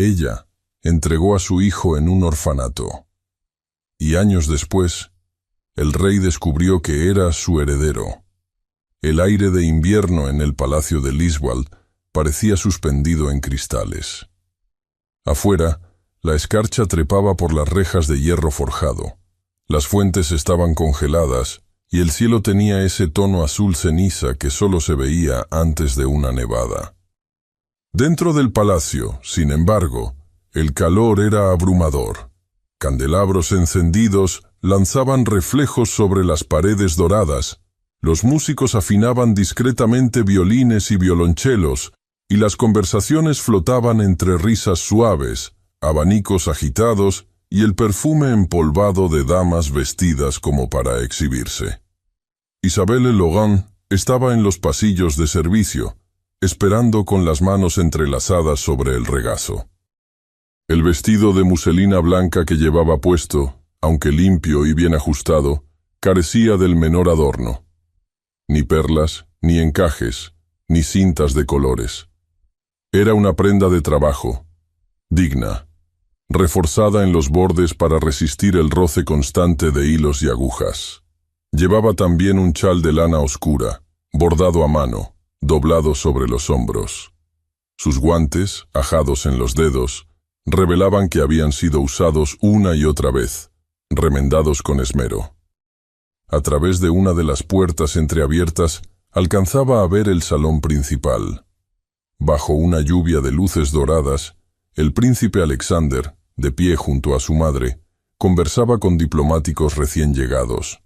Ella entregó a su hijo en un orfanato. Y años después, el rey descubrió que era su heredero. El aire de invierno en el palacio de Liswald parecía suspendido en cristales. Afuera, la escarcha trepaba por las rejas de hierro forjado. Las fuentes estaban congeladas y el cielo tenía ese tono azul ceniza que solo se veía antes de una nevada. Dentro del palacio, sin embargo, el calor era abrumador. Candelabros encendidos lanzaban reflejos sobre las paredes doradas, los músicos afinaban discretamente violines y violonchelos, y las conversaciones flotaban entre risas suaves, abanicos agitados y el perfume empolvado de damas vestidas como para exhibirse. Isabelle Logan estaba en los pasillos de servicio, esperando con las manos entrelazadas sobre el regazo. El vestido de muselina blanca que llevaba puesto, aunque limpio y bien ajustado, carecía del menor adorno. Ni perlas, ni encajes, ni cintas de colores. Era una prenda de trabajo, digna, reforzada en los bordes para resistir el roce constante de hilos y agujas. Llevaba también un chal de lana oscura, bordado a mano, doblado sobre los hombros. Sus guantes, ajados en los dedos, revelaban que habían sido usados una y otra vez, remendados con esmero. A través de una de las puertas entreabiertas, alcanzaba a ver el salón principal. Bajo una lluvia de luces doradas, el príncipe Alexander, de pie junto a su madre, conversaba con diplomáticos recién llegados.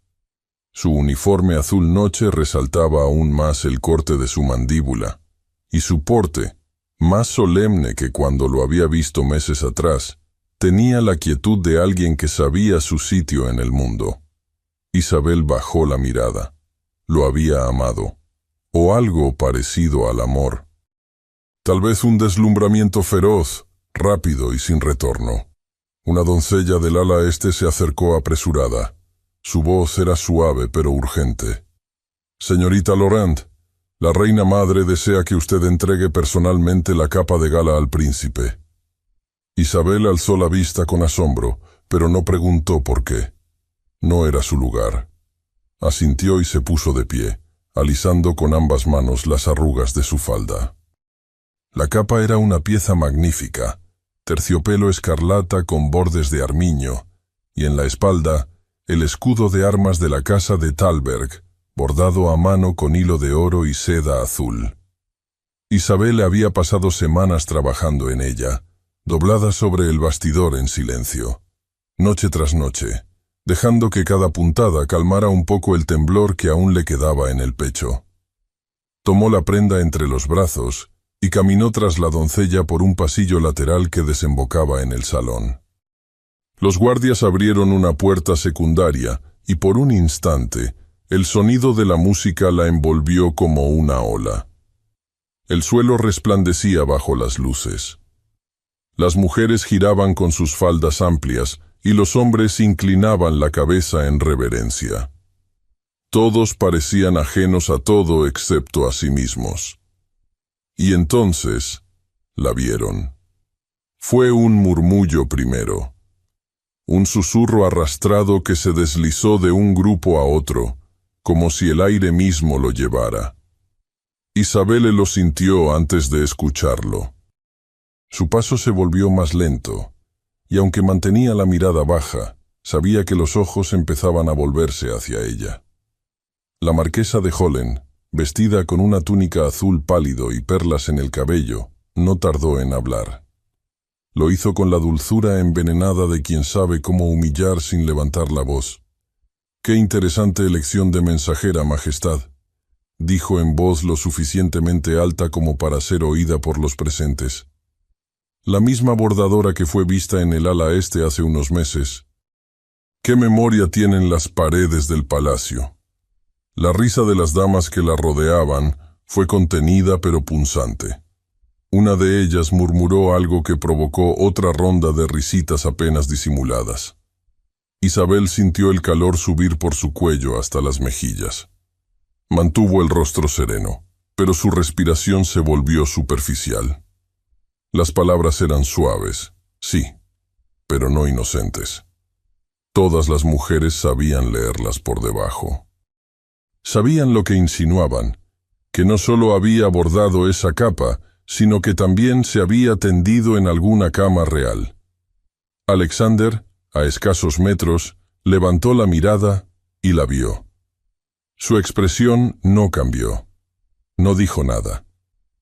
Su uniforme azul noche resaltaba aún más el corte de su mandíbula, y su porte, más solemne que cuando lo había visto meses atrás, tenía la quietud de alguien que sabía su sitio en el mundo. Isabel bajó la mirada. Lo había amado, o algo parecido al amor. Tal vez un deslumbramiento feroz, rápido y sin retorno. Una doncella del ala este se acercó apresurada. Su voz era suave pero urgente. «Señorita Laurent, la reina madre desea que usted entregue personalmente la capa de gala al príncipe». Isabel alzó la vista con asombro, pero no preguntó por qué. No era su lugar. Asintió y se puso de pie, alisando con ambas manos las arrugas de su falda. La capa era una pieza magnífica, terciopelo escarlata con bordes de armiño, y en la espalda el escudo de armas de la casa de Thalberg, bordado a mano con hilo de oro y seda azul. Isabel había pasado semanas trabajando en ella, doblada sobre el bastidor en silencio, noche tras noche, dejando que cada puntada calmara un poco el temblor que aún le quedaba en el pecho. Tomó la prenda entre los brazos y caminó tras la doncella por un pasillo lateral que desembocaba en el salón. Los guardias abrieron una puerta secundaria y por un instante el sonido de la música la envolvió como una ola. El suelo resplandecía bajo las luces. Las mujeres giraban con sus faldas amplias y los hombres inclinaban la cabeza en reverencia. Todos parecían ajenos a todo excepto a sí mismos. Y entonces la vieron. Fue un murmullo primero. Un susurro arrastrado que se deslizó de un grupo a otro, como si el aire mismo lo llevara. Isabelle lo sintió antes de escucharlo. Su paso se volvió más lento, y aunque mantenía la mirada baja, sabía que los ojos empezaban a volverse hacia ella. La marquesa de Hollen, vestida con una túnica azul pálido y perlas en el cabello, no tardó en hablar. Lo hizo con la dulzura envenenada de quien sabe cómo humillar sin levantar la voz. «Qué interesante elección de mensajera, Majestad», dijo en voz lo suficientemente alta como para ser oída por los presentes. «La misma bordadora que fue vista en el ala este hace unos meses. ¿Qué memoria tienen las paredes del palacio?» La risa de las damas que la rodeaban fue contenida pero punzante. Una de ellas murmuró algo que provocó otra ronda de risitas apenas disimuladas. Isabel sintió el calor subir por su cuello hasta las mejillas. Mantuvo el rostro sereno, pero su respiración se volvió superficial. Las palabras eran suaves, sí, pero no inocentes. Todas las mujeres sabían leerlas por debajo. Sabían lo que insinuaban, que no solo había bordado esa capa, sino que también se había tendido en alguna cama real. Alexander, a escasos metros, levantó la mirada y la vio. Su expresión no cambió. No dijo nada,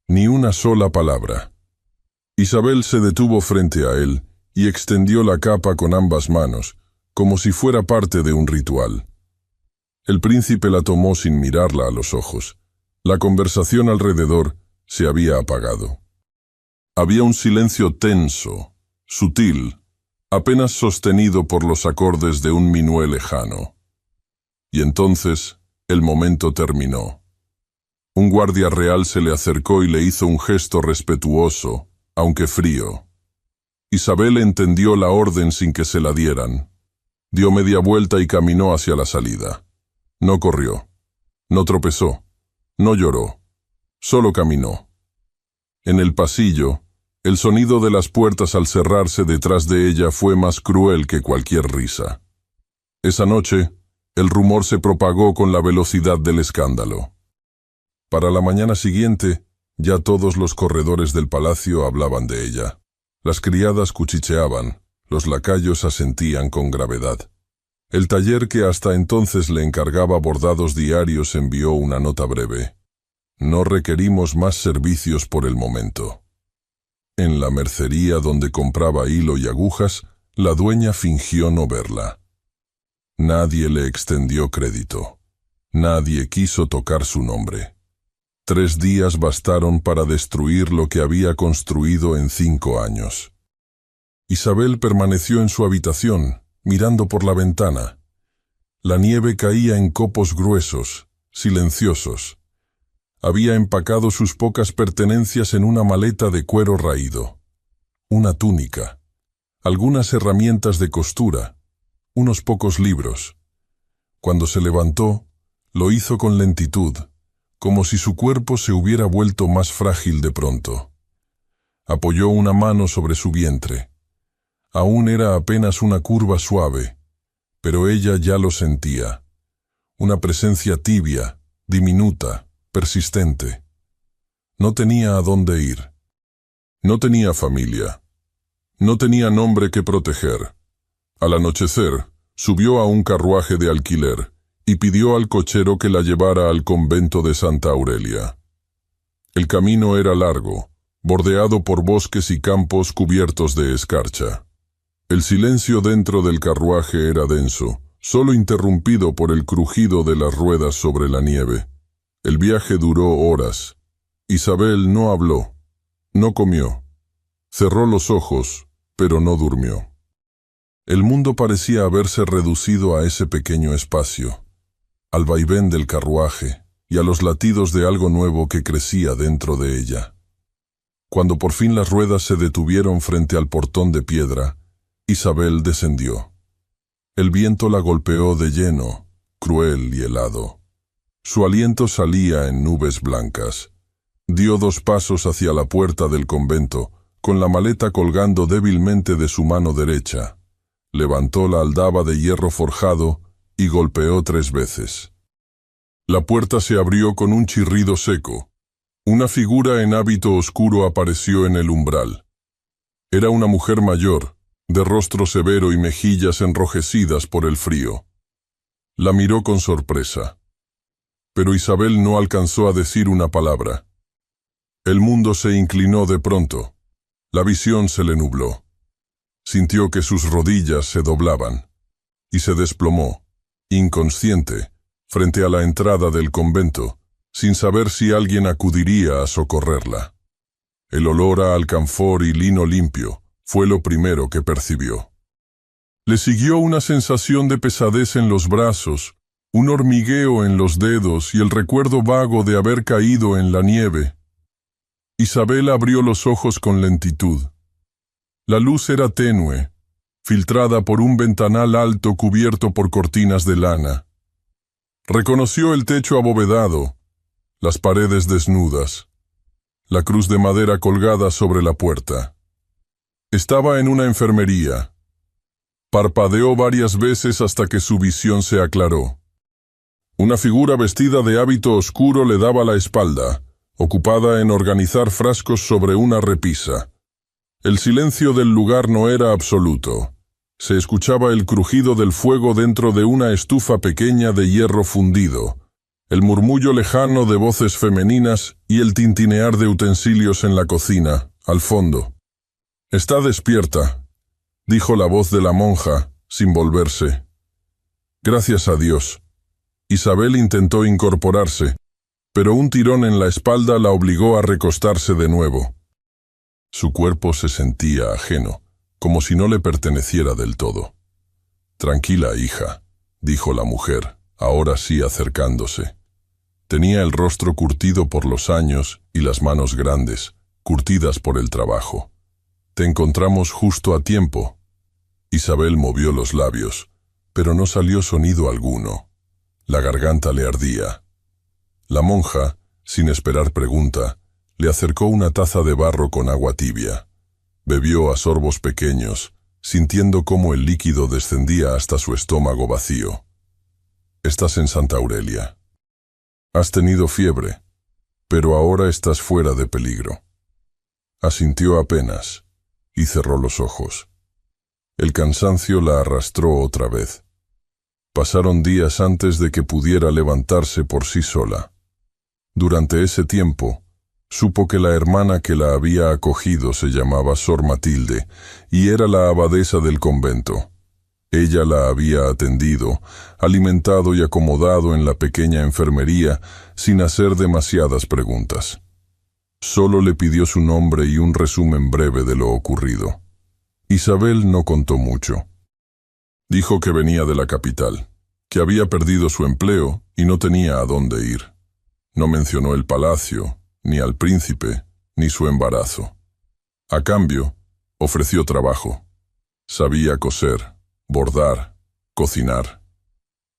ni una sola palabra. Isabel se detuvo frente a él y extendió la capa con ambas manos, como si fuera parte de un ritual. El príncipe la tomó sin mirarla a los ojos. La conversación alrededor se había apagado. Había un silencio tenso, sutil, apenas sostenido por los acordes de un minué lejano. Y entonces el momento terminó. Un guardia real se le acercó y le hizo un gesto respetuoso, aunque frío. Isabel entendió la orden sin que se la dieran. Dio media vuelta y caminó hacia la salida. No corrió, no tropezó, no lloró, solo caminó. En el pasillo, el sonido de las puertas al cerrarse detrás de ella fue más cruel que cualquier risa. Esa noche, el rumor se propagó con la velocidad del escándalo. Para la mañana siguiente, ya todos los corredores del palacio hablaban de ella. Las criadas cuchicheaban, los lacayos asentían con gravedad. El taller que hasta entonces le encargaba bordados diarios envió una nota breve. No requerimos más servicios por el momento. En la mercería donde compraba hilo y agujas, la dueña fingió no verla. Nadie le extendió crédito. Nadie quiso tocar su nombre. 3 días bastaron para destruir lo que había construido en 5 años. Isabel permaneció en su habitación, mirando por la ventana. La nieve caía en copos gruesos, silenciosos. Había empacado sus pocas pertenencias en una maleta de cuero raído. Una túnica, algunas herramientas de costura, unos pocos libros. Cuando se levantó, lo hizo con lentitud, como si su cuerpo se hubiera vuelto más frágil de pronto. Apoyó una mano sobre su vientre. Aún era apenas una curva suave, pero ella ya lo sentía. Una presencia tibia, diminuta, persistente. No tenía a dónde ir. No tenía familia. No tenía nombre que proteger. Al anochecer, subió a un carruaje de alquiler y pidió al cochero que la llevara al convento de Santa Aurelia. El camino era largo, bordeado por bosques y campos cubiertos de escarcha. El silencio dentro del carruaje era denso, solo interrumpido por el crujido de las ruedas sobre la nieve. El viaje duró horas. Isabel no habló, no comió. Cerró los ojos, pero no durmió. El mundo parecía haberse reducido a ese pequeño espacio, al vaivén del carruaje y a los latidos de algo nuevo que crecía dentro de ella. Cuando por fin las ruedas se detuvieron frente al portón de piedra, Isabel descendió. El viento la golpeó de lleno, cruel y helado. Su aliento salía en nubes blancas. Dio 2 pasos hacia la puerta del convento, con la maleta colgando débilmente de su mano derecha. Levantó la aldaba de hierro forjado y golpeó 3 veces. La puerta se abrió con un chirrido seco. Una figura en hábito oscuro apareció en el umbral. Era una mujer mayor, de rostro severo y mejillas enrojecidas por el frío. La miró con sorpresa. Pero Isabel no alcanzó a decir una palabra. El mundo se inclinó de pronto. La visión se le nubló. Sintió que sus rodillas se doblaban y se desplomó, inconsciente, frente a la entrada del convento, sin saber si alguien acudiría a socorrerla. El olor a alcanfor y lino limpio fue lo primero que percibió. Le siguió una sensación de pesadez en los brazos, un hormigueo en los dedos y el recuerdo vago de haber caído en la nieve. Isabel abrió los ojos con lentitud. La luz era tenue, filtrada por un ventanal alto cubierto por cortinas de lana. Reconoció el techo abovedado, las paredes desnudas, la cruz de madera colgada sobre la puerta. Estaba en una enfermería. Parpadeó varias veces hasta que su visión se aclaró. Una figura vestida de hábito oscuro le daba la espalda, ocupada en organizar frascos sobre una repisa. El silencio del lugar no era absoluto. Se escuchaba el crujido del fuego dentro de una estufa pequeña de hierro fundido, el murmullo lejano de voces femeninas y el tintinear de utensilios en la cocina, al fondo. «Está despierta», dijo la voz de la monja, sin volverse. «Gracias a Dios». Isabel intentó incorporarse, pero un tirón en la espalda la obligó a recostarse de nuevo. Su cuerpo se sentía ajeno, como si no le perteneciera del todo. «Tranquila, hija», dijo la mujer, ahora sí acercándose. Tenía el rostro curtido por los años y las manos grandes, curtidas por el trabajo. «Te encontramos justo a tiempo». Isabel movió los labios, pero no salió sonido alguno. La garganta le ardía. La monja, sin esperar pregunta, le acercó una taza de barro con agua tibia. Bebió a sorbos pequeños, sintiendo cómo el líquido descendía hasta su estómago vacío. «Estás en Santa Aurelia. Has tenido fiebre, pero ahora estás fuera de peligro». Asintió apenas y cerró los ojos. El cansancio la arrastró otra vez. Pasaron días antes de que pudiera levantarse por sí sola. Durante ese tiempo, supo que la hermana que la había acogido se llamaba Sor Matilde y era la abadesa del convento. Ella la había atendido, alimentado y acomodado en la pequeña enfermería sin hacer demasiadas preguntas. Solo le pidió su nombre y un resumen breve de lo ocurrido. Isabel no contó mucho. Dijo que venía de la capital, que había perdido su empleo y no tenía a dónde ir. No mencionó el palacio, ni al príncipe, ni su embarazo. A cambio, ofreció trabajo. Sabía coser, bordar, cocinar,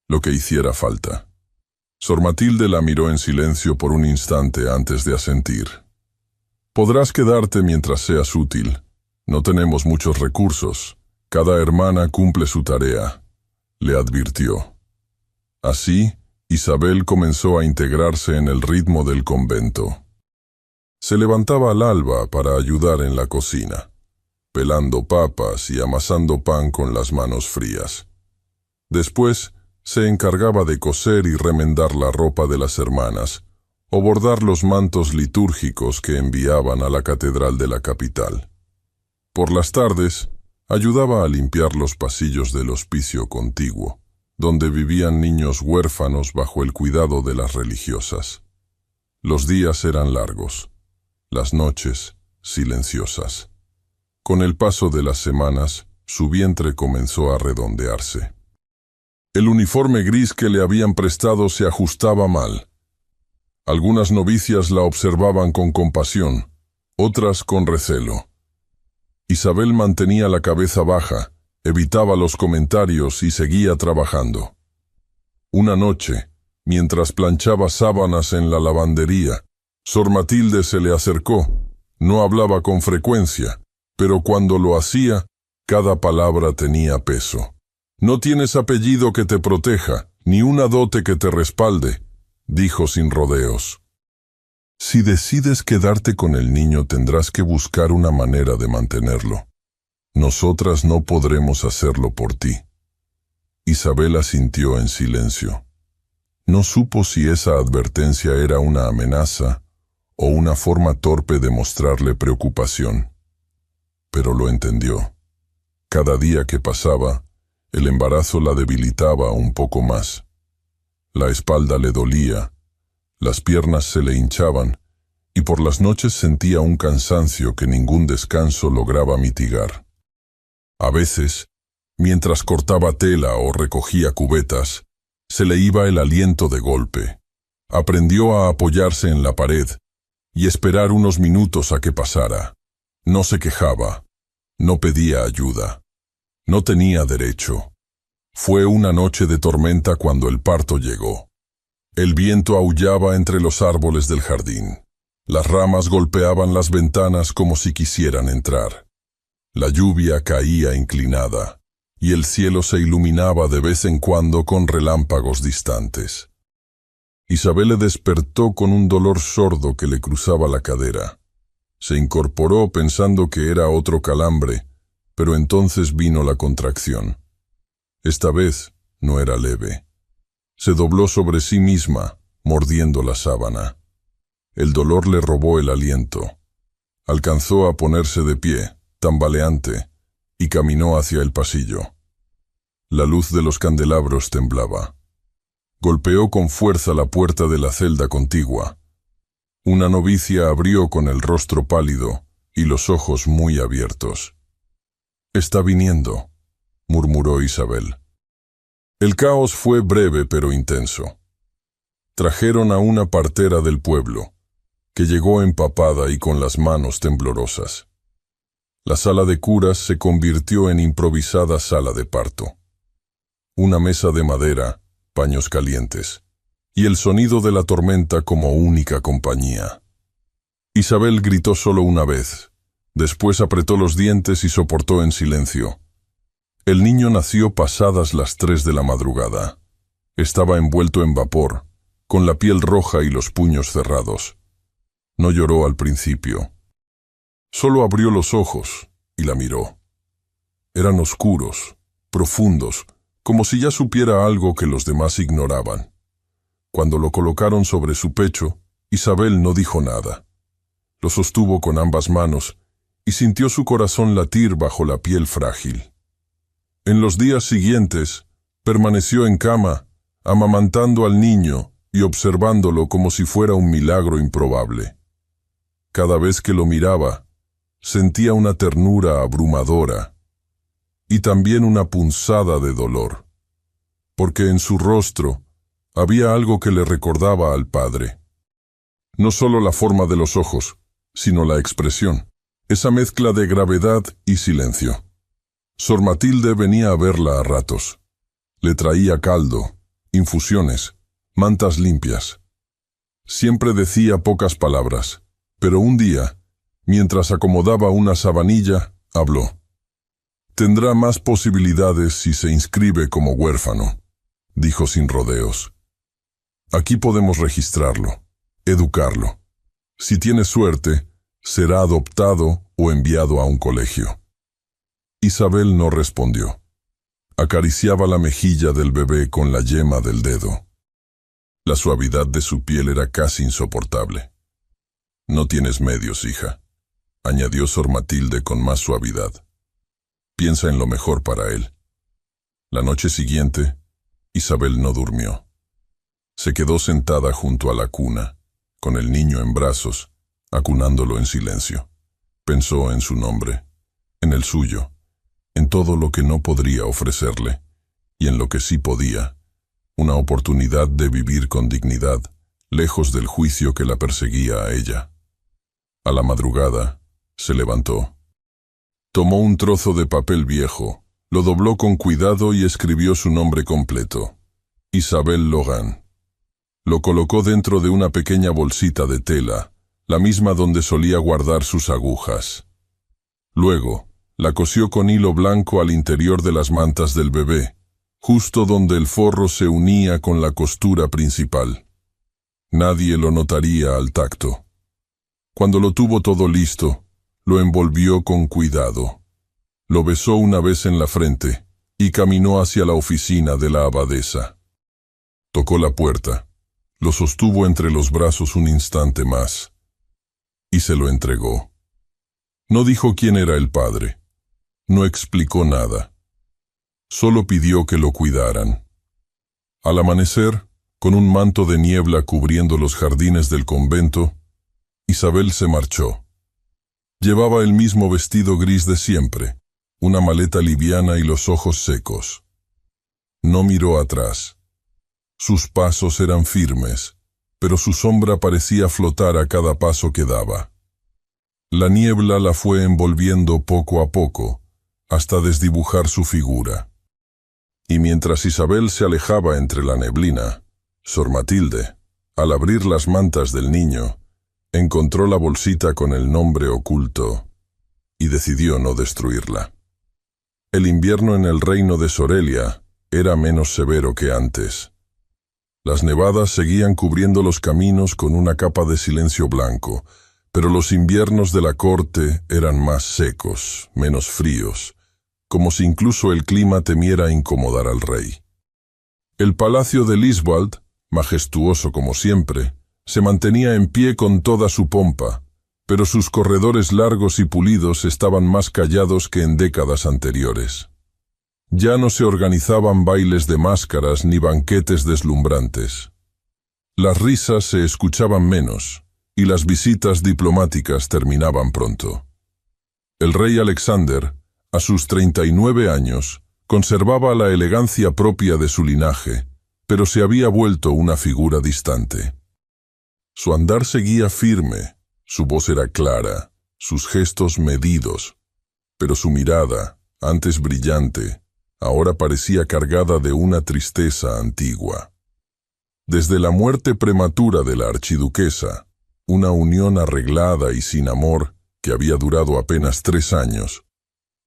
lo que hiciera falta. Sor Matilde la miró en silencio por un instante antes de asentir. «Podrás quedarte mientras seas útil. No tenemos muchos recursos. Cada hermana cumple su tarea», le advirtió. Así, Isabel comenzó a integrarse en el ritmo del convento. Se levantaba al alba para ayudar en la cocina, pelando papas y amasando pan con las manos frías. Después, se encargaba de coser y remendar la ropa de las hermanas, o bordar los mantos litúrgicos que enviaban a la catedral de la capital. Por las tardes, ayudaba a limpiar los pasillos del hospicio contiguo, donde vivían niños huérfanos bajo el cuidado de las religiosas. Los días eran largos, las noches silenciosas. Con el paso de las semanas, su vientre comenzó a redondearse. El uniforme gris que le habían prestado se ajustaba mal. Algunas novicias la observaban con compasión, otras con recelo. Isabel mantenía la cabeza baja, evitaba los comentarios y seguía trabajando. Una noche, mientras planchaba sábanas en la lavandería, Sor Matilde se le acercó. No hablaba con frecuencia, pero cuando lo hacía, cada palabra tenía peso. «No tienes apellido que te proteja, ni una dote que te respalde», dijo sin rodeos. «Si decides quedarte con el niño, tendrás que buscar una manera de mantenerlo. Nosotras no podremos hacerlo por ti». Isabel asintió en silencio. No supo si esa advertencia era una amenaza o una forma torpe de mostrarle preocupación. Pero lo entendió. Cada día que pasaba, el embarazo la debilitaba un poco más. La espalda le dolía, las piernas se le hinchaban, y por las noches sentía un cansancio que ningún descanso lograba mitigar. A veces, mientras cortaba tela o recogía cubetas, se le iba el aliento de golpe. Aprendió a apoyarse en la pared y esperar unos minutos a que pasara. No se quejaba, no pedía ayuda, no tenía derecho. Fue una noche de tormenta cuando el parto llegó. El viento aullaba entre los árboles del jardín. Las ramas golpeaban las ventanas como si quisieran entrar. La lluvia caía inclinada, y el cielo se iluminaba de vez en cuando con relámpagos distantes. Isabel le despertó con un dolor sordo que le cruzaba la cadera. Se incorporó pensando que era otro calambre, pero entonces vino la contracción. Esta vez no era leve. Se dobló sobre sí misma, mordiendo la sábana. El dolor le robó el aliento. Alcanzó a ponerse de pie, tambaleante, y caminó hacia el pasillo. La luz de los candelabros temblaba. Golpeó con fuerza la puerta de la celda contigua. Una novicia abrió con el rostro pálido y los ojos muy abiertos. «Está viniendo», murmuró Isabel. El caos fue breve pero intenso. Trajeron a una partera del pueblo, que llegó empapada y con las manos temblorosas. La sala de curas se convirtió en improvisada sala de parto. Una mesa de madera, paños calientes, y el sonido de la tormenta como única compañía. Isabel gritó solo una vez, después apretó los dientes y soportó en silencio. El niño nació pasadas las 3 de la madrugada. Estaba envuelto en vapor, con la piel roja y los puños cerrados. No lloró al principio. Solo abrió los ojos y la miró. Eran oscuros, profundos, como si ya supiera algo que los demás ignoraban. Cuando lo colocaron sobre su pecho, Isabel no dijo nada. Lo sostuvo con ambas manos y sintió su corazón latir bajo la piel frágil. En los días siguientes, permaneció en cama, amamantando al niño y observándolo como si fuera un milagro improbable. Cada vez que lo miraba, sentía una ternura abrumadora y también una punzada de dolor, porque en su rostro había algo que le recordaba al padre. No solo la forma de los ojos, sino la expresión, esa mezcla de gravedad y silencio. Sor Matilde venía a verla a ratos. Le traía caldo, infusiones, mantas limpias. Siempre decía pocas palabras, pero un día, mientras acomodaba una sabanilla, habló. «Tendrá más posibilidades si se inscribe como huérfano», dijo sin rodeos. «Aquí podemos registrarlo, educarlo. Si tiene suerte, será adoptado o enviado a un colegio». Isabel no respondió. Acariciaba la mejilla del bebé con la yema del dedo. La suavidad de su piel era casi insoportable. «No tienes medios, hija», añadió Sor Matilde con más suavidad. «Piensa en lo mejor para él». La noche siguiente, Isabel no durmió. Se quedó sentada junto a la cuna, con el niño en brazos, acunándolo en silencio. Pensó en su nombre, en el suyo, en todo lo que no podría ofrecerle, y en lo que sí podía, una oportunidad de vivir con dignidad, lejos del juicio que la perseguía a ella. A la madrugada, se levantó. Tomó un trozo de papel viejo, lo dobló con cuidado y escribió su nombre completo, Isabel Logan. Lo colocó dentro de una pequeña bolsita de tela, la misma donde solía guardar sus agujas. Luego, la cosió con hilo blanco al interior de las mantas del bebé, justo donde el forro se unía con la costura principal. Nadie lo notaría al tacto. Cuando lo tuvo todo listo, lo envolvió con cuidado. Lo besó una vez en la frente y caminó hacia la oficina de la abadesa. Tocó la puerta, lo sostuvo entre los brazos un instante más y se lo entregó. No dijo quién era el padre, no explicó nada. Solo pidió que lo cuidaran. Al amanecer, con un manto de niebla cubriendo los jardines del convento, Isabel se marchó. Llevaba el mismo vestido gris de siempre, una maleta liviana y los ojos secos. No miró atrás. Sus pasos eran firmes, pero su sombra parecía flotar a cada paso que daba. La niebla la fue envolviendo poco a poco, hasta desdibujar su figura. Y mientras Isabel se alejaba entre la neblina, Sor Matilde, al abrir las mantas del niño, encontró la bolsita con el nombre oculto, y decidió no destruirla. El invierno en el reino de Sorelia era menos severo que antes. Las nevadas seguían cubriendo los caminos con una capa de silencio blanco, pero los inviernos de la corte eran más secos, menos fríos, como si incluso el clima temiera incomodar al rey. El palacio de Lisbald, majestuoso como siempre, se mantenía en pie con toda su pompa, pero sus corredores largos y pulidos estaban más callados que en décadas anteriores. Ya no se organizaban bailes de máscaras ni banquetes deslumbrantes. Las risas se escuchaban menos, y las visitas diplomáticas terminaban pronto. El rey Alexander, a sus 39 años, conservaba la elegancia propia de su linaje, pero se había vuelto una figura distante. Su andar seguía firme, su voz era clara, sus gestos medidos, pero su mirada, antes brillante, ahora parecía cargada de una tristeza antigua. Desde la muerte prematura de la archiduquesa, una unión arreglada y sin amor que había durado apenas 3 años,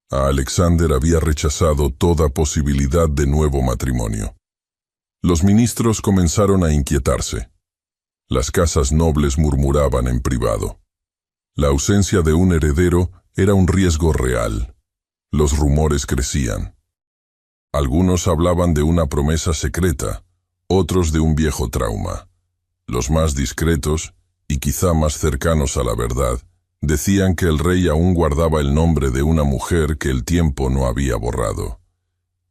a Alexander había rechazado toda posibilidad de nuevo matrimonio. Los ministros comenzaron a inquietarse. Las casas nobles murmuraban en privado. La ausencia de un heredero era un riesgo real. Los rumores crecían. Algunos hablaban de una promesa secreta, otros de un viejo trauma. Los más discretos, y quizá más cercanos a la verdad, decían que el rey aún guardaba el nombre de una mujer que el tiempo no había borrado.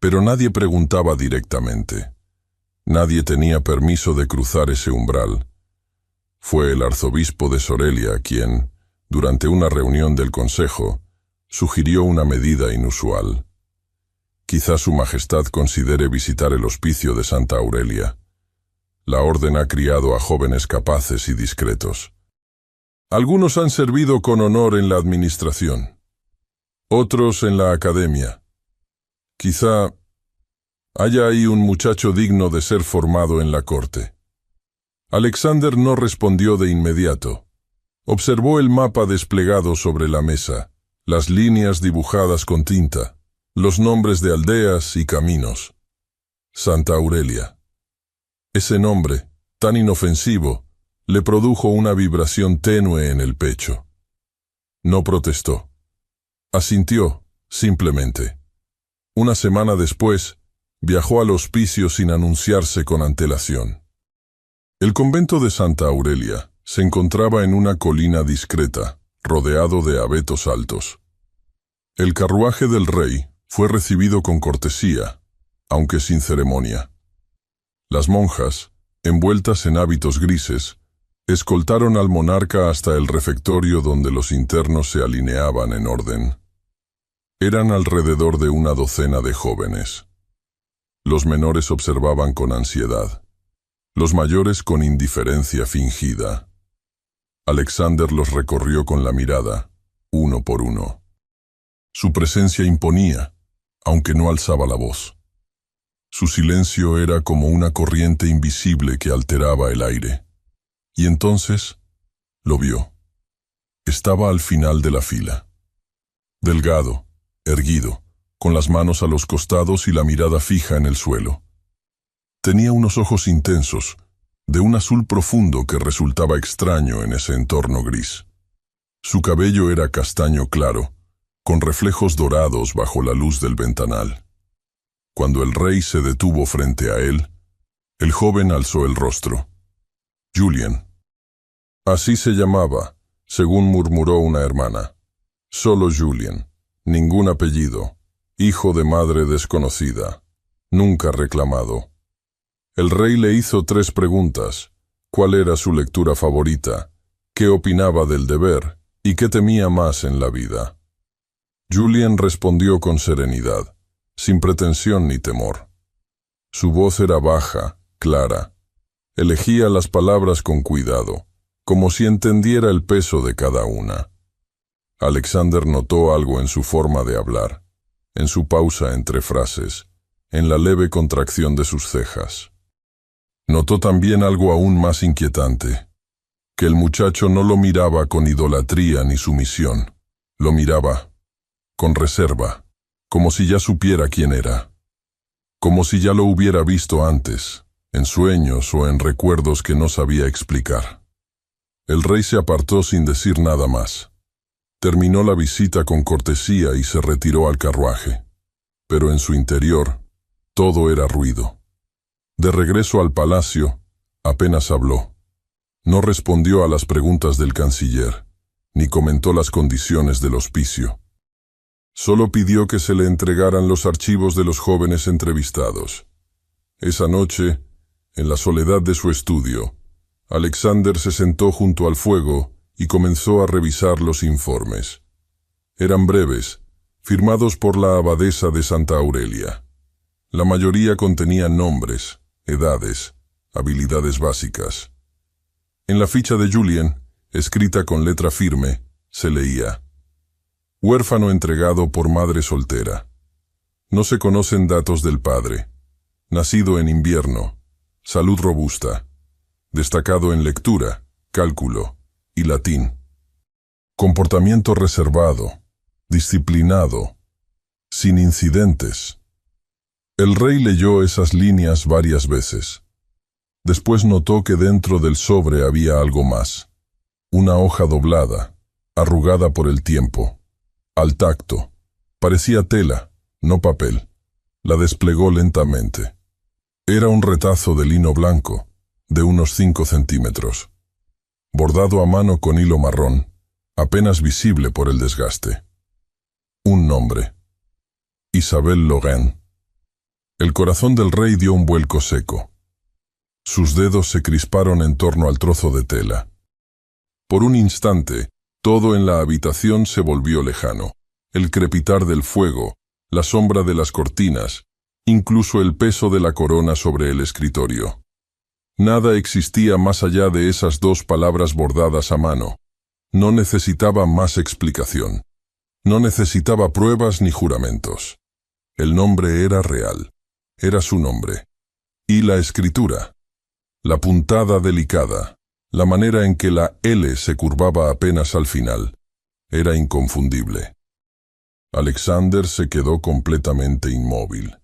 Pero nadie preguntaba directamente. Nadie tenía permiso de cruzar ese umbral. Fue el arzobispo de Sorelia quien, durante una reunión del consejo, sugirió una medida inusual. Quizá su majestad considere visitar el hospicio de Santa Aurelia. La orden ha criado a jóvenes capaces y discretos. Algunos han servido con honor en la administración, otros en la academia. Quizá haya ahí un muchacho digno de ser formado en la corte. Alexander no respondió de inmediato. Observó el mapa desplegado sobre la mesa, las líneas dibujadas con tinta, los nombres de aldeas y caminos. Santa Aurelia. Ese nombre, tan inofensivo, le produjo una vibración tenue en el pecho. No protestó. Asintió, simplemente. Una semana después, viajó al hospicio sin anunciarse con antelación. El convento de Santa Aurelia se encontraba en una colina discreta, rodeado de abetos altos. El carruaje del rey fue recibido con cortesía, aunque sin ceremonia. Las monjas, envueltas en hábitos grises, escoltaron al monarca hasta el refectorio donde los internos se alineaban en orden. Eran alrededor de una docena de jóvenes. Los menores observaban con ansiedad, los mayores con indiferencia fingida. Alexander los recorrió con la mirada, uno por uno. Su presencia imponía, aunque no alzaba la voz. Su silencio era como una corriente invisible que alteraba el aire. Y entonces lo vio. Estaba al final de la fila. Delgado, erguido, con las manos a los costados y la mirada fija en el suelo. Tenía unos ojos intensos, de un azul profundo que resultaba extraño en ese entorno gris. Su cabello era castaño claro, con reflejos dorados bajo la luz del ventanal. Cuando el rey se detuvo frente a él, el joven alzó el rostro. Julien. Así se llamaba, según murmuró una hermana. Solo Julien, ningún apellido, hijo de madre desconocida, nunca reclamado. El rey le hizo 3 preguntas: ¿cuál era su lectura favorita? ¿Qué opinaba del deber? ¿Y qué temía más en la vida? Julien respondió con serenidad, sin pretensión ni temor. Su voz era baja, clara. Elegía las palabras con cuidado, como si entendiera el peso de cada una. Alexander notó algo en su forma de hablar, en su pausa entre frases, en la leve contracción de sus cejas. Notó también algo aún más inquietante, que el muchacho no lo miraba con idolatría ni sumisión, lo miraba con reserva, como si ya supiera quién era, como si ya lo hubiera visto antes, en sueños o en recuerdos que no sabía explicar. El rey se apartó sin decir nada más. Terminó la visita con cortesía y se retiró al carruaje, pero en su interior todo era ruido. De regreso al palacio, apenas habló. No respondió a las preguntas del canciller, ni comentó las condiciones del hospicio. Solo pidió que se le entregaran los archivos de los jóvenes entrevistados. Esa noche, en la soledad de su estudio, Alexander se sentó junto al fuego y comenzó a revisar los informes. Eran breves, firmados por la abadesa de Santa Aurelia. La mayoría contenían nombres, edades, habilidades básicas. En la ficha de Julien, escrita con letra firme, se leía: huérfano entregado por madre soltera. No se conocen datos del padre. Nacido en invierno. Salud robusta. Destacado en lectura, cálculo y latín. Comportamiento reservado, disciplinado, sin incidentes. El rey leyó esas líneas varias veces. Después notó que dentro del sobre había algo más. Una hoja doblada, arrugada por el tiempo. Al tacto. Parecía tela, no papel. La desplegó lentamente. Era un retazo de lino blanco, de unos 5 centímetros. Bordado a mano con hilo marrón, apenas visible por el desgaste. Un nombre. Isabelle Laurent. El corazón del rey dio un vuelco seco. Sus dedos se crisparon en torno al trozo de tela. Por un instante, todo en la habitación se volvió lejano. El crepitar del fuego, la sombra de las cortinas, incluso el peso de la corona sobre el escritorio. Nada existía más allá de esas 2 palabras bordadas a mano. No necesitaba más explicación. No necesitaba pruebas ni juramentos. El nombre era real. Era su nombre. Y la escritura. La puntada delicada, la manera en que la L se curvaba apenas al final, era inconfundible. Alexander se quedó completamente inmóvil,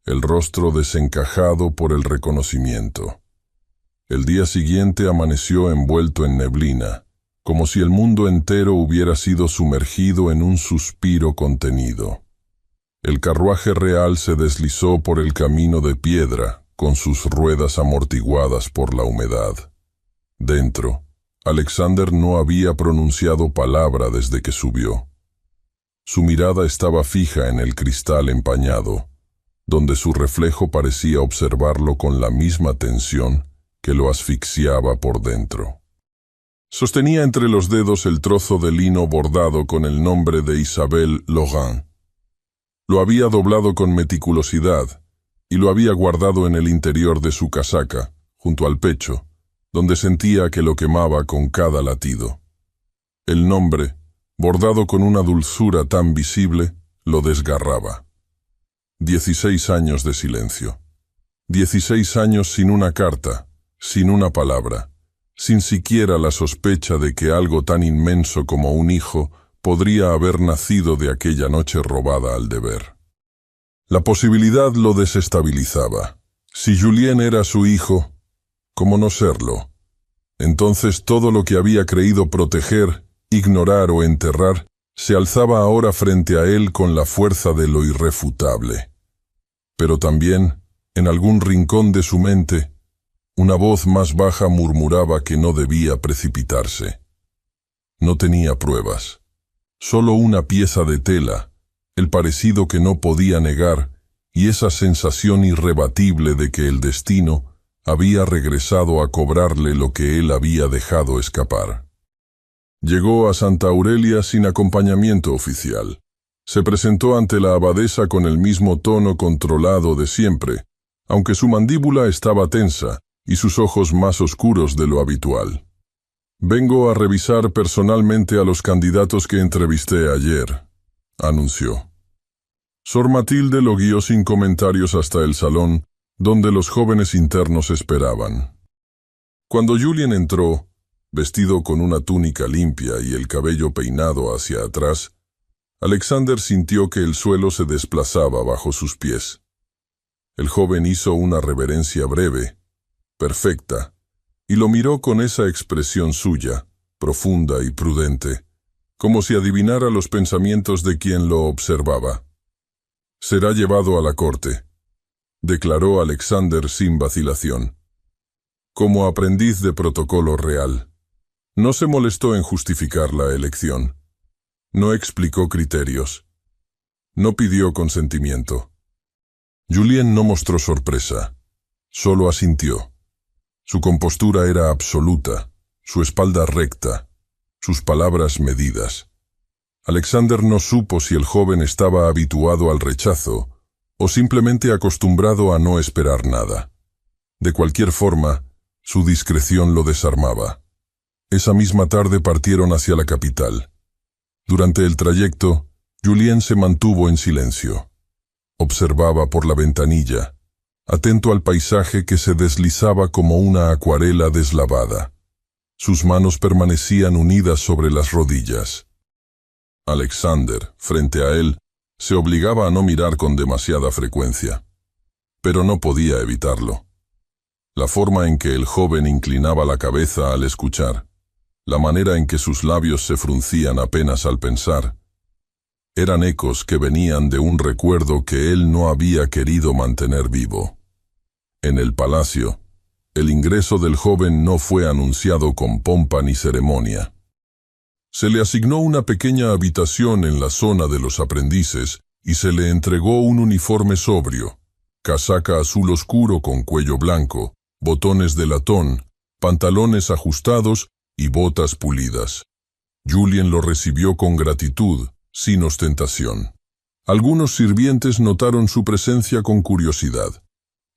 el rostro desencajado por el reconocimiento. El día siguiente amaneció envuelto en neblina, como si el mundo entero hubiera sido sumergido en un suspiro contenido. El carruaje real se deslizó por el camino de piedra, con sus ruedas amortiguadas por la humedad. Dentro, Alexander no había pronunciado palabra desde que subió. Su mirada estaba fija en el cristal empañado, donde su reflejo parecía observarlo con la misma tensión que lo asfixiaba por dentro. Sostenía entre los dedos el trozo de lino bordado con el nombre de Isabelle Laurent. Lo había doblado con meticulosidad y lo había guardado en el interior de su casaca, junto al pecho, donde sentía que lo quemaba con cada latido. El nombre, bordado con una dulzura tan visible, lo desgarraba. 16 años de silencio. 16 años sin una carta, sin una palabra, sin siquiera la sospecha de que algo tan inmenso como un hijo podría haber nacido de aquella noche robada al deber. La posibilidad lo desestabilizaba. Si Julien era su hijo, ¿cómo no serlo? Entonces todo lo que había creído proteger, ignorar o enterrar, se alzaba ahora frente a él con la fuerza de lo irrefutable. Pero también, en algún rincón de su mente, una voz más baja murmuraba que no debía precipitarse. No tenía pruebas. Solo una pieza de tela, el parecido que no podía negar y esa sensación irrebatible de que el destino había regresado a cobrarle lo que él había dejado escapar. Llegó a Santa Aurelia sin acompañamiento oficial. Se presentó ante la abadesa con el mismo tono controlado de siempre, aunque su mandíbula estaba tensa y sus ojos más oscuros de lo habitual. «Vengo a revisar personalmente a los candidatos que entrevisté ayer», anunció. Sor Matilde lo guió sin comentarios hasta el salón, donde los jóvenes internos esperaban. Cuando Julien entró, vestido con una túnica limpia y el cabello peinado hacia atrás, Alexander sintió que el suelo se desplazaba bajo sus pies. El joven hizo una reverencia breve, perfecta, y lo miró con esa expresión suya, profunda y prudente, como si adivinara los pensamientos de quien lo observaba. «Será llevado a la corte», declaró Alexander sin vacilación. Como aprendiz de protocolo real, no se molestó en justificar la elección. No explicó criterios. No pidió consentimiento. Julien no mostró sorpresa, solo asintió. Su compostura era absoluta, su espalda recta, sus palabras medidas. Alexander no supo si el joven estaba habituado al rechazo o simplemente acostumbrado a no esperar nada. De cualquier forma, su discreción lo desarmaba. Esa misma tarde partieron hacia la capital. Durante el trayecto, Julien se mantuvo en silencio. Observaba por la ventanilla, atento al paisaje que se deslizaba como una acuarela deslavada. Sus manos permanecían unidas sobre las rodillas. Alexander, frente a él, se obligaba a no mirar con demasiada frecuencia, pero no podía evitarlo. La forma en que el joven inclinaba la cabeza al escuchar, la manera en que sus labios se fruncían apenas al pensar, eran ecos que venían de un recuerdo que él no había querido mantener vivo. En el palacio, el ingreso del joven no fue anunciado con pompa ni ceremonia. Se le asignó una pequeña habitación en la zona de los aprendices y se le entregó un uniforme sobrio, casaca azul oscuro con cuello blanco, botones de latón, pantalones ajustados y botas pulidas. Julien lo recibió con gratitud, sin ostentación. Algunos sirvientes notaron su presencia con curiosidad.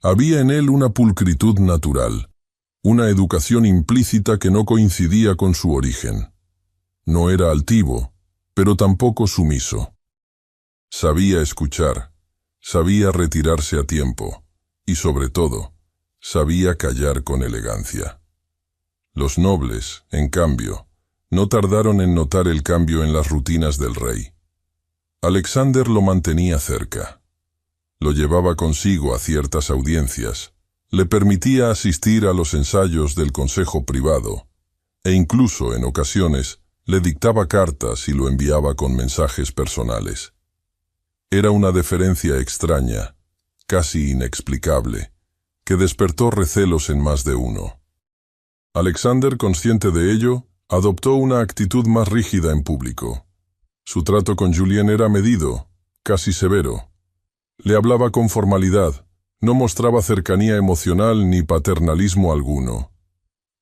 Había en él una pulcritud natural, una educación implícita que no coincidía con su origen. No era altivo, pero tampoco sumiso. Sabía escuchar, sabía retirarse a tiempo, y sobre todo, sabía callar con elegancia. Los nobles, en cambio, no tardaron en notar el cambio en las rutinas del rey. Alexander lo mantenía cerca. Lo llevaba consigo a ciertas audiencias, le permitía asistir a los ensayos del consejo privado, e incluso, en ocasiones, le dictaba cartas y lo enviaba con mensajes personales. Era una deferencia extraña, casi inexplicable, que despertó recelos en más de uno. Alexander, consciente de ello, adoptó una actitud más rígida en público. Su trato con Julien era medido, casi severo. Le hablaba con formalidad, no mostraba cercanía emocional ni paternalismo alguno.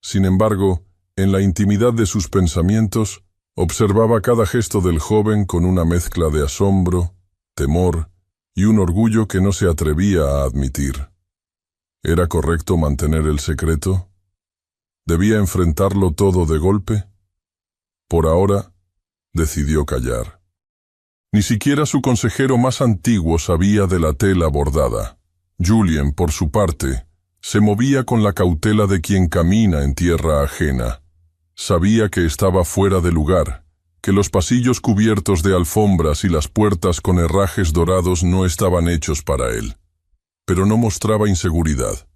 Sin embargo, en la intimidad de sus pensamientos, observaba cada gesto del joven con una mezcla de asombro, temor y un orgullo que no se atrevía a admitir. ¿Era correcto mantener el secreto? ¿Debía enfrentarlo todo de golpe? Por ahora, decidió callar. Ni siquiera su consejero más antiguo sabía de la tela bordada. Julien, por su parte, se movía con la cautela de quien camina en tierra ajena. Sabía que estaba fuera de lugar, que los pasillos cubiertos de alfombras y las puertas con herrajes dorados no estaban hechos para él. Pero no mostraba inseguridad.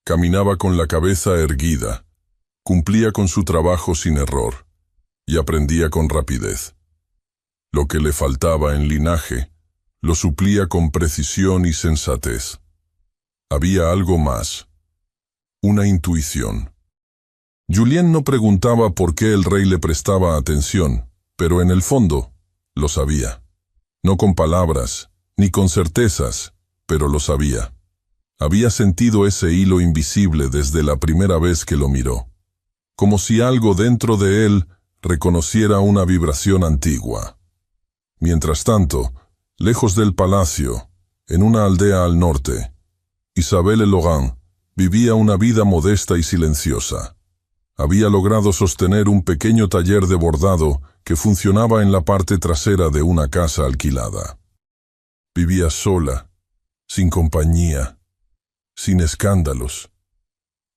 Caminaba con la cabeza erguida, cumplía con su trabajo sin error, y aprendía con rapidez. Lo que le faltaba en linaje, lo suplía con precisión y sensatez. Había algo más, una intuición. Julien no preguntaba por qué el rey le prestaba atención, pero en el fondo, lo sabía. No con palabras, ni con certezas, pero lo sabía. Había sentido ese hilo invisible desde la primera vez que lo miró, como si algo dentro de él reconociera una vibración antigua. Mientras tanto, lejos del palacio, en una aldea al norte, Isabelle Laurent vivía una vida modesta y silenciosa. Había logrado sostener un pequeño taller de bordado que funcionaba en la parte trasera de una casa alquilada. Vivía sola, sin compañía, sin escándalos.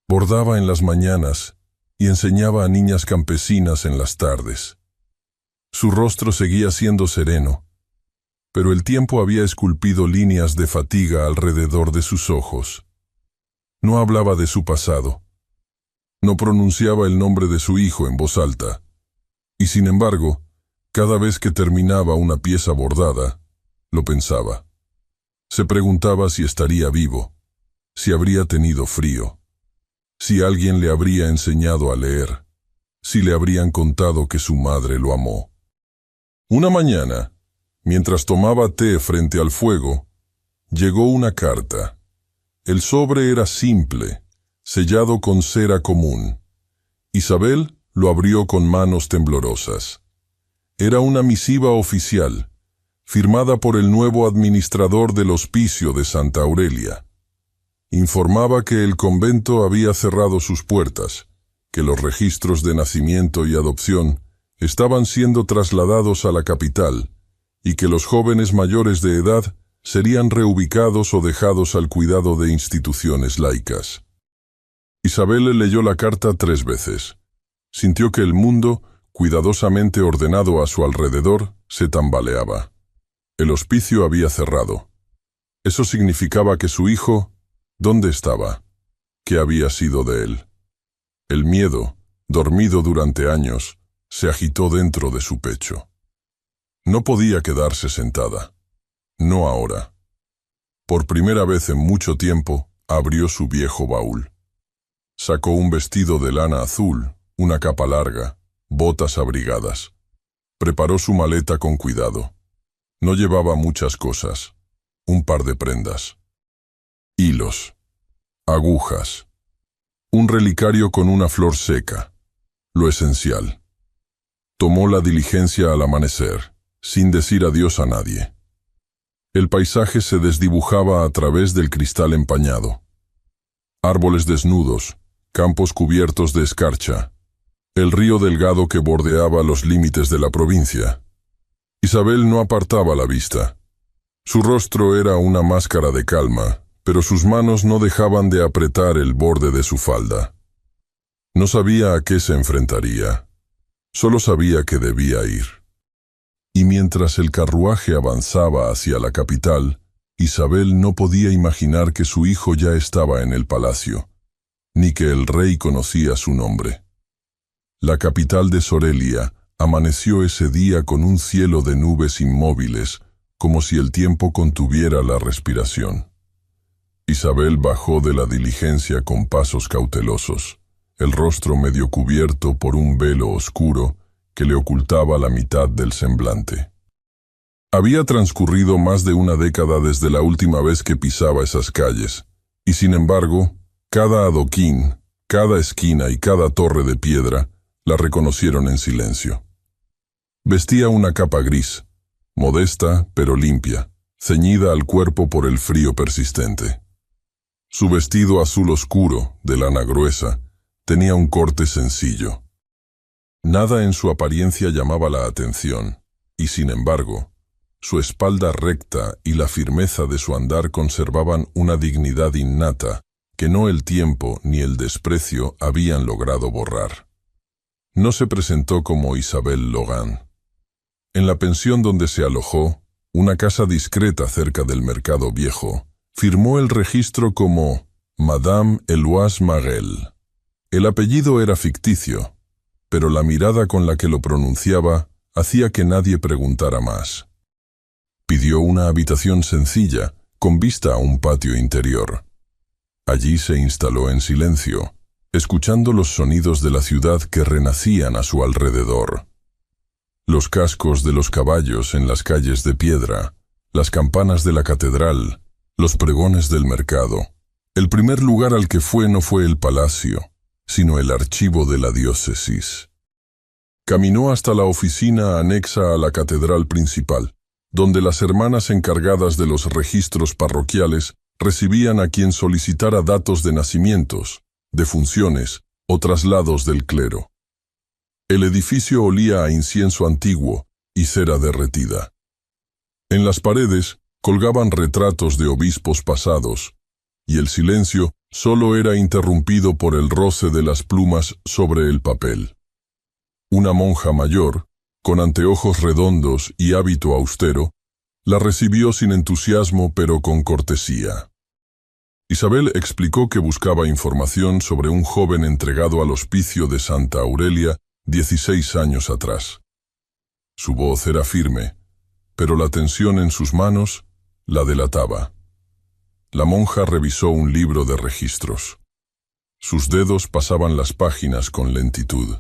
Bordaba en las mañanas y enseñaba a niñas campesinas en las tardes. Su rostro seguía siendo sereno, pero el tiempo había esculpido líneas de fatiga alrededor de sus ojos. No hablaba de su pasado. No pronunciaba el nombre de su hijo en voz alta. Y sin embargo, cada vez que terminaba una pieza bordada, lo pensaba. Se preguntaba si estaría vivo, si habría tenido frío, si alguien le habría enseñado a leer, si le habrían contado que su madre lo amó. Una mañana, mientras tomaba té frente al fuego, llegó una carta. El sobre era simple, sellado con cera común. Isabel lo abrió con manos temblorosas. Era una misiva oficial, firmada por el nuevo administrador del hospicio de Santa Aurelia. Informaba que el convento había cerrado sus puertas, que los registros de nacimiento y adopción estaban siendo trasladados a la capital y que los jóvenes mayores de edad serían reubicados o dejados al cuidado de instituciones laicas. Isabel leyó la carta 3 veces. Sintió que el mundo, cuidadosamente ordenado a su alrededor, se tambaleaba. El hospicio había cerrado. Eso significaba que su hijo, ¿dónde estaba? ¿Qué había sido de él? El miedo, dormido durante años, se agitó dentro de su pecho. No podía quedarse sentada. No ahora. Por primera vez en mucho tiempo, abrió su viejo baúl. Sacó un vestido de lana azul, una capa larga, botas abrigadas. Preparó su maleta con cuidado. No llevaba muchas cosas. Un par de prendas. Hilos. Agujas. Un relicario con una flor seca. Lo esencial. Tomó la diligencia al amanecer, sin decir adiós a nadie. El paisaje se desdibujaba a través del cristal empañado. Árboles desnudos, campos cubiertos de escarcha, el río delgado que bordeaba los límites de la provincia. Isabel no apartaba la vista. Su rostro era una máscara de calma, pero sus manos no dejaban de apretar el borde de su falda. No sabía a qué se enfrentaría. Solo sabía que debía ir. Y mientras el carruaje avanzaba hacia la capital, Isabel no podía imaginar que su hijo ya estaba en el palacio, ni que el rey conocía su nombre. La capital de Sorelia amaneció ese día con un cielo de nubes inmóviles, como si el tiempo contuviera la respiración. Isabel bajó de la diligencia con pasos cautelosos, el rostro medio cubierto por un velo oscuro que le ocultaba la mitad del semblante. Había transcurrido más de una década desde la última vez que pisaba esas calles, y sin embargo, cada adoquín, cada esquina y cada torre de piedra la reconocieron en silencio. Vestía una capa gris, modesta pero limpia, ceñida al cuerpo por el frío persistente. Su vestido azul oscuro, de lana gruesa, tenía un corte sencillo. Nada en su apariencia llamaba la atención, y sin embargo, su espalda recta y la firmeza de su andar conservaban una dignidad innata que no el tiempo ni el desprecio habían logrado borrar. No se presentó como Isabel Logan. En la pensión donde se alojó, una casa discreta cerca del Mercado Viejo, firmó el registro como Madame Eloise Magel. El apellido era ficticio, pero la mirada con la que lo pronunciaba hacía que nadie preguntara más. Pidió una habitación sencilla, con vista a un patio interior. Allí se instaló en silencio, escuchando los sonidos de la ciudad que renacían a su alrededor. Los cascos de los caballos en las calles de piedra, las campanas de la catedral, los pregones del mercado. El primer lugar al que fue no fue el palacio, sino el archivo de la diócesis. Caminó hasta la oficina anexa a la catedral principal, donde las hermanas encargadas de los registros parroquiales recibían a quien solicitara datos de nacimientos, defunciones o traslados del clero. El edificio olía a incienso antiguo y cera derretida. En las paredes colgaban retratos de obispos pasados, y el silencio solo era interrumpido por el roce de las plumas sobre el papel. Una monja mayor, con anteojos redondos y hábito austero, la recibió sin entusiasmo pero con cortesía. Isabel explicó que buscaba información sobre un joven entregado al hospicio de Santa Aurelia 16 años atrás. Su voz era firme, pero la tensión en sus manos la delataba. La monja revisó un libro de registros. Sus dedos pasaban las páginas con lentitud,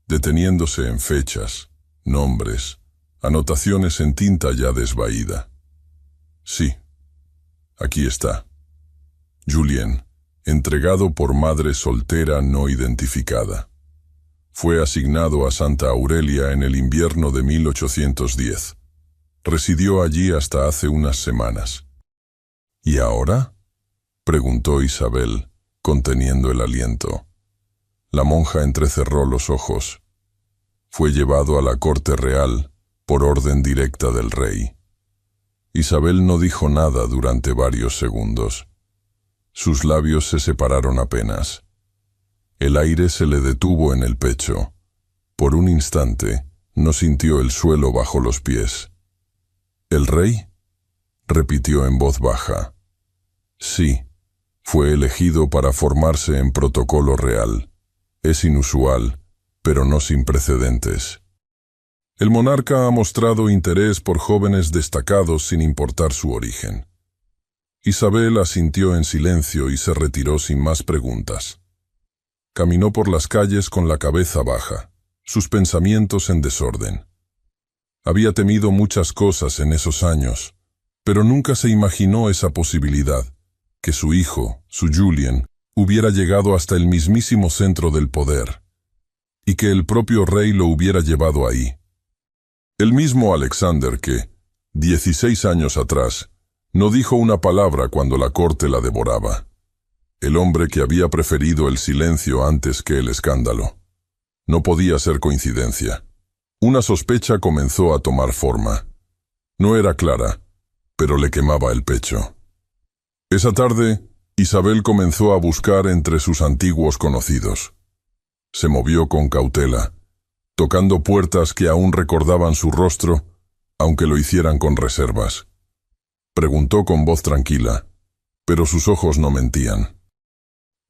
deteniéndose en fechas, nombres, anotaciones en tinta ya desvaída. Sí, aquí está. Julien, entregado por madre soltera no identificada. Fue asignado a Santa Aurelia en el invierno de 1810. Residió allí hasta hace unas semanas. ¿Y ahora?, preguntó Isabel, conteniendo el aliento. La monja entrecerró los ojos. Fue llevado a la corte real por orden directa del rey. Isabel no dijo nada durante varios segundos. Sus labios se separaron apenas. El aire se le detuvo en el pecho. Por un instante, no sintió el suelo bajo los pies. ¿El rey?, repitió en voz baja. Sí, fue elegido para formarse en protocolo real. Es inusual, pero no sin precedentes. El monarca ha mostrado interés por jóvenes destacados sin importar su origen. Isabel asintió en silencio y se retiró sin más preguntas. Caminó por las calles con la cabeza baja, sus pensamientos en desorden. Había temido muchas cosas en esos años, pero nunca se imaginó esa posibilidad, que su hijo, su Julien, hubiera llegado hasta el mismísimo centro del poder, y que el propio rey lo hubiera llevado ahí. El mismo Alexander que, 16 años atrás, no dijo una palabra cuando la corte la devoraba. El hombre que había preferido el silencio antes que el escándalo. No podía ser coincidencia. Una sospecha comenzó a tomar forma. No era clara, pero le quemaba el pecho. Esa tarde, Isabel comenzó a buscar entre sus antiguos conocidos. Se movió con cautela, tocando puertas que aún recordaban su rostro, aunque lo hicieran con reservas. Preguntó con voz tranquila, pero sus ojos no mentían.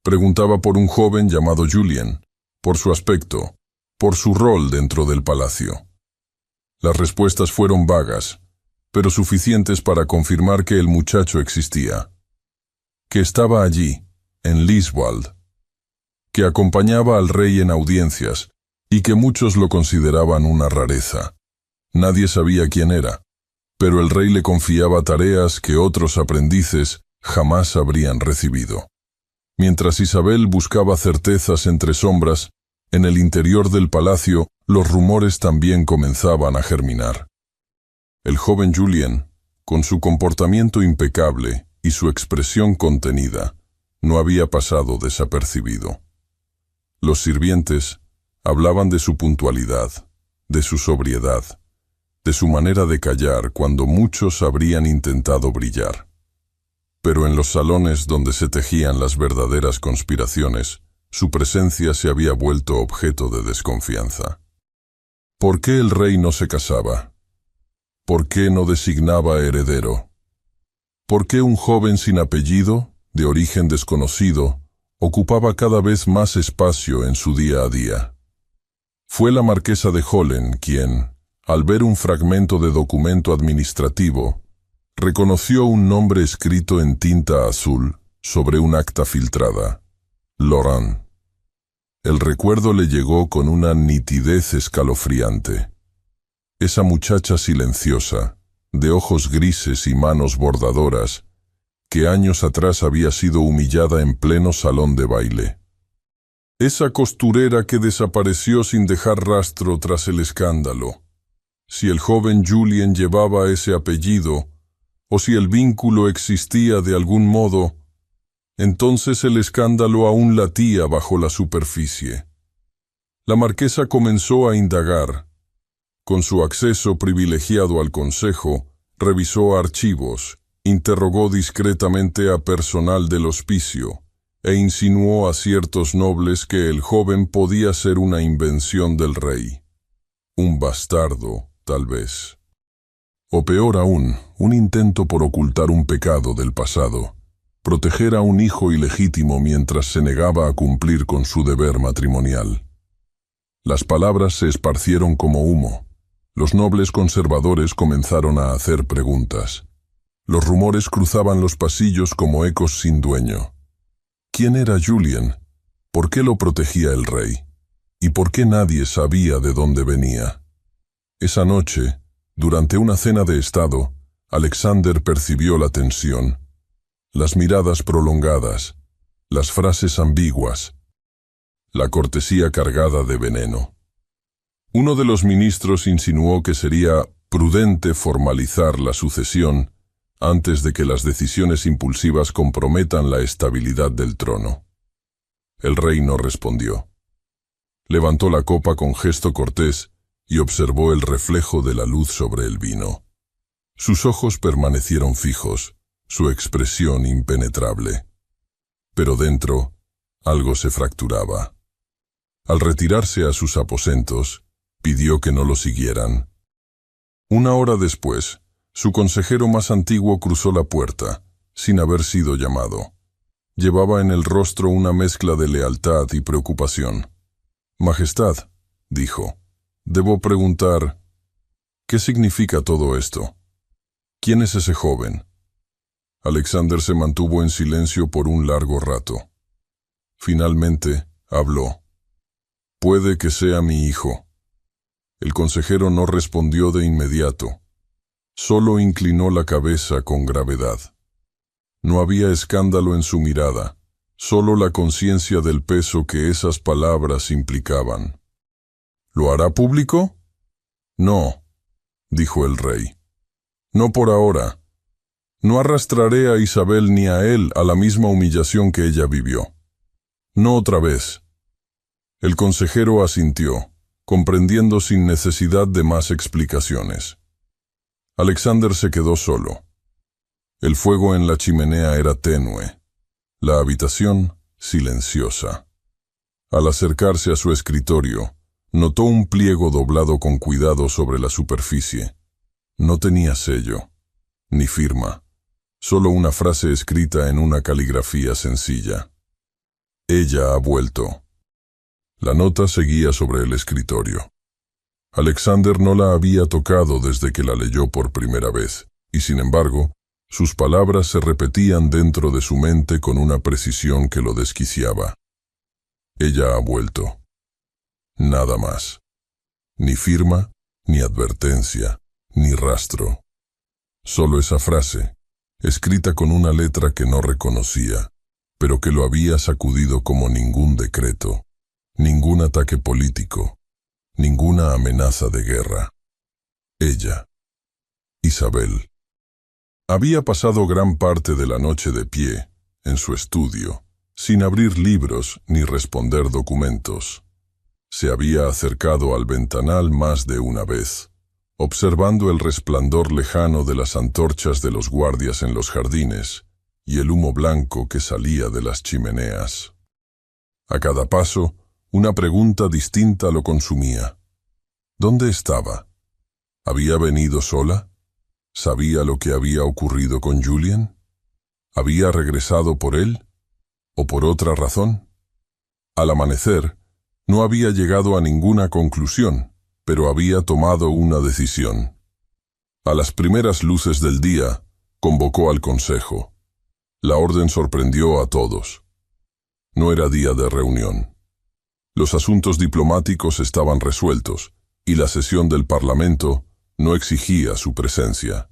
Preguntaba por un joven llamado Julien, por su aspecto, por su rol dentro del palacio. Las respuestas fueron vagas, pero suficientes para confirmar que el muchacho existía. Que estaba allí, en Liswald. Que acompañaba al rey en audiencias, y que muchos lo consideraban una rareza. Nadie sabía quién era, pero el rey le confiaba tareas que otros aprendices jamás habrían recibido. Mientras Isabel buscaba certezas entre sombras, en el interior del palacio los rumores también comenzaban a germinar. El joven Julien, con su comportamiento impecable y su expresión contenida, no había pasado desapercibido. Los sirvientes hablaban de su puntualidad, de su sobriedad, de su manera de callar cuando muchos habrían intentado brillar. Pero en los salones donde se tejían las verdaderas conspiraciones, su presencia se había vuelto objeto de desconfianza. ¿Por qué el rey no se casaba? ¿Por qué no designaba heredero? ¿Por qué un joven sin apellido, de origen desconocido, ocupaba cada vez más espacio en su día a día? Fue la marquesa de Hollen quien, al ver un fragmento de documento administrativo, reconoció un nombre escrito en tinta azul sobre un acta filtrada: Laurent. El recuerdo le llegó con una nitidez escalofriante. Esa muchacha silenciosa, de ojos grises y manos bordadoras, que años atrás había sido humillada en pleno salón de baile. Esa costurera que desapareció sin dejar rastro tras el escándalo. Si el joven Julien llevaba ese apellido, o si el vínculo existía de algún modo, entonces el escándalo aún latía bajo la superficie. La marquesa comenzó a indagar. Con su acceso privilegiado al consejo, revisó archivos, interrogó discretamente a personal del hospicio, e insinuó a ciertos nobles que el joven podía ser una invención del rey. un bastardo, tal vez. O peor aún, un intento por ocultar un pecado del pasado, proteger a un hijo ilegítimo mientras se negaba a cumplir con su deber matrimonial. Las palabras se esparcieron como humo. Los nobles conservadores comenzaron a hacer preguntas. Los rumores cruzaban los pasillos como ecos sin dueño. ¿Quién era Julien? ¿Por qué lo protegía el rey? ¿Y por qué nadie sabía de dónde venía? Esa noche, durante una cena de estado, Alexander percibió la tensión, las miradas prolongadas, las frases ambiguas, la cortesía cargada de veneno. Uno de los ministros insinuó que sería prudente formalizar la sucesión antes de que las decisiones impulsivas comprometan la estabilidad del trono. El rey no respondió. Levantó la copa con gesto cortés y observó el reflejo de la luz sobre el vino. Sus ojos permanecieron fijos, su expresión impenetrable. Pero dentro, algo se fracturaba. Al retirarse a sus aposentos, pidió que no lo siguieran. Una hora después, su consejero más antiguo cruzó la puerta, sin haber sido llamado. Llevaba en el rostro una mezcla de lealtad y preocupación. «Majestad», dijo, «debo preguntar, ¿qué significa todo esto? ¿Quién es ese joven?» Alexander se mantuvo en silencio por un largo rato. Finalmente, habló. «Puede que sea mi hijo». El consejero no respondió de inmediato. Solo inclinó la cabeza con gravedad. No había escándalo en su mirada, solo la conciencia del peso que esas palabras implicaban. «¿Lo hará público?» «No», dijo el rey. «No por ahora. No arrastraré a Isabel ni a él a la misma humillación que ella vivió. No otra vez». El consejero asintió, comprendiendo sin necesidad de más explicaciones. Alexander se quedó solo. El fuego en la chimenea era tenue, la habitación silenciosa. Al acercarse a su escritorio, notó un pliego doblado con cuidado sobre la superficie. No tenía sello, ni firma, solo una frase escrita en una caligrafía sencilla. «Ella ha vuelto». La nota seguía sobre el escritorio. Alexander no la había tocado desde que la leyó por primera vez, y sin embargo, sus palabras se repetían dentro de su mente con una precisión que lo desquiciaba. «Ella ha vuelto». Nada más. Ni firma, ni advertencia, ni rastro. Solo esa frase, escrita con una letra que no reconocía, pero que lo había sacudido como ningún decreto, ningún ataque político, ninguna amenaza de guerra. Ella, Isabel. Había pasado gran parte de la noche de pie, en su estudio, sin abrir libros ni responder documentos. Se había acercado al ventanal más de una vez, observando el resplandor lejano de las antorchas de los guardias en los jardines y el humo blanco que salía de las chimeneas. A cada paso, una pregunta distinta lo consumía. ¿Dónde estaba? ¿Había venido sola? ¿Sabía lo que había ocurrido con Julien? ¿Había regresado por él? ¿O por otra razón? Al amanecer, no había llegado a ninguna conclusión, pero había tomado una decisión. A las primeras luces del día, convocó al consejo. La orden sorprendió a todos. No era día de reunión. Los asuntos diplomáticos estaban resueltos, y la sesión del Parlamento no exigía su presencia.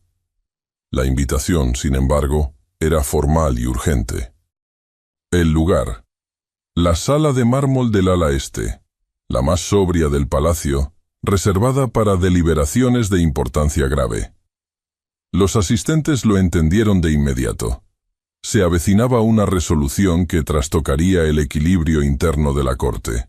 La invitación, sin embargo, era formal y urgente. El lugar. La sala de mármol del ala este, la más sobria del palacio, reservada para deliberaciones de importancia grave. Los asistentes lo entendieron de inmediato. Se avecinaba una resolución que trastocaría el equilibrio interno de la corte.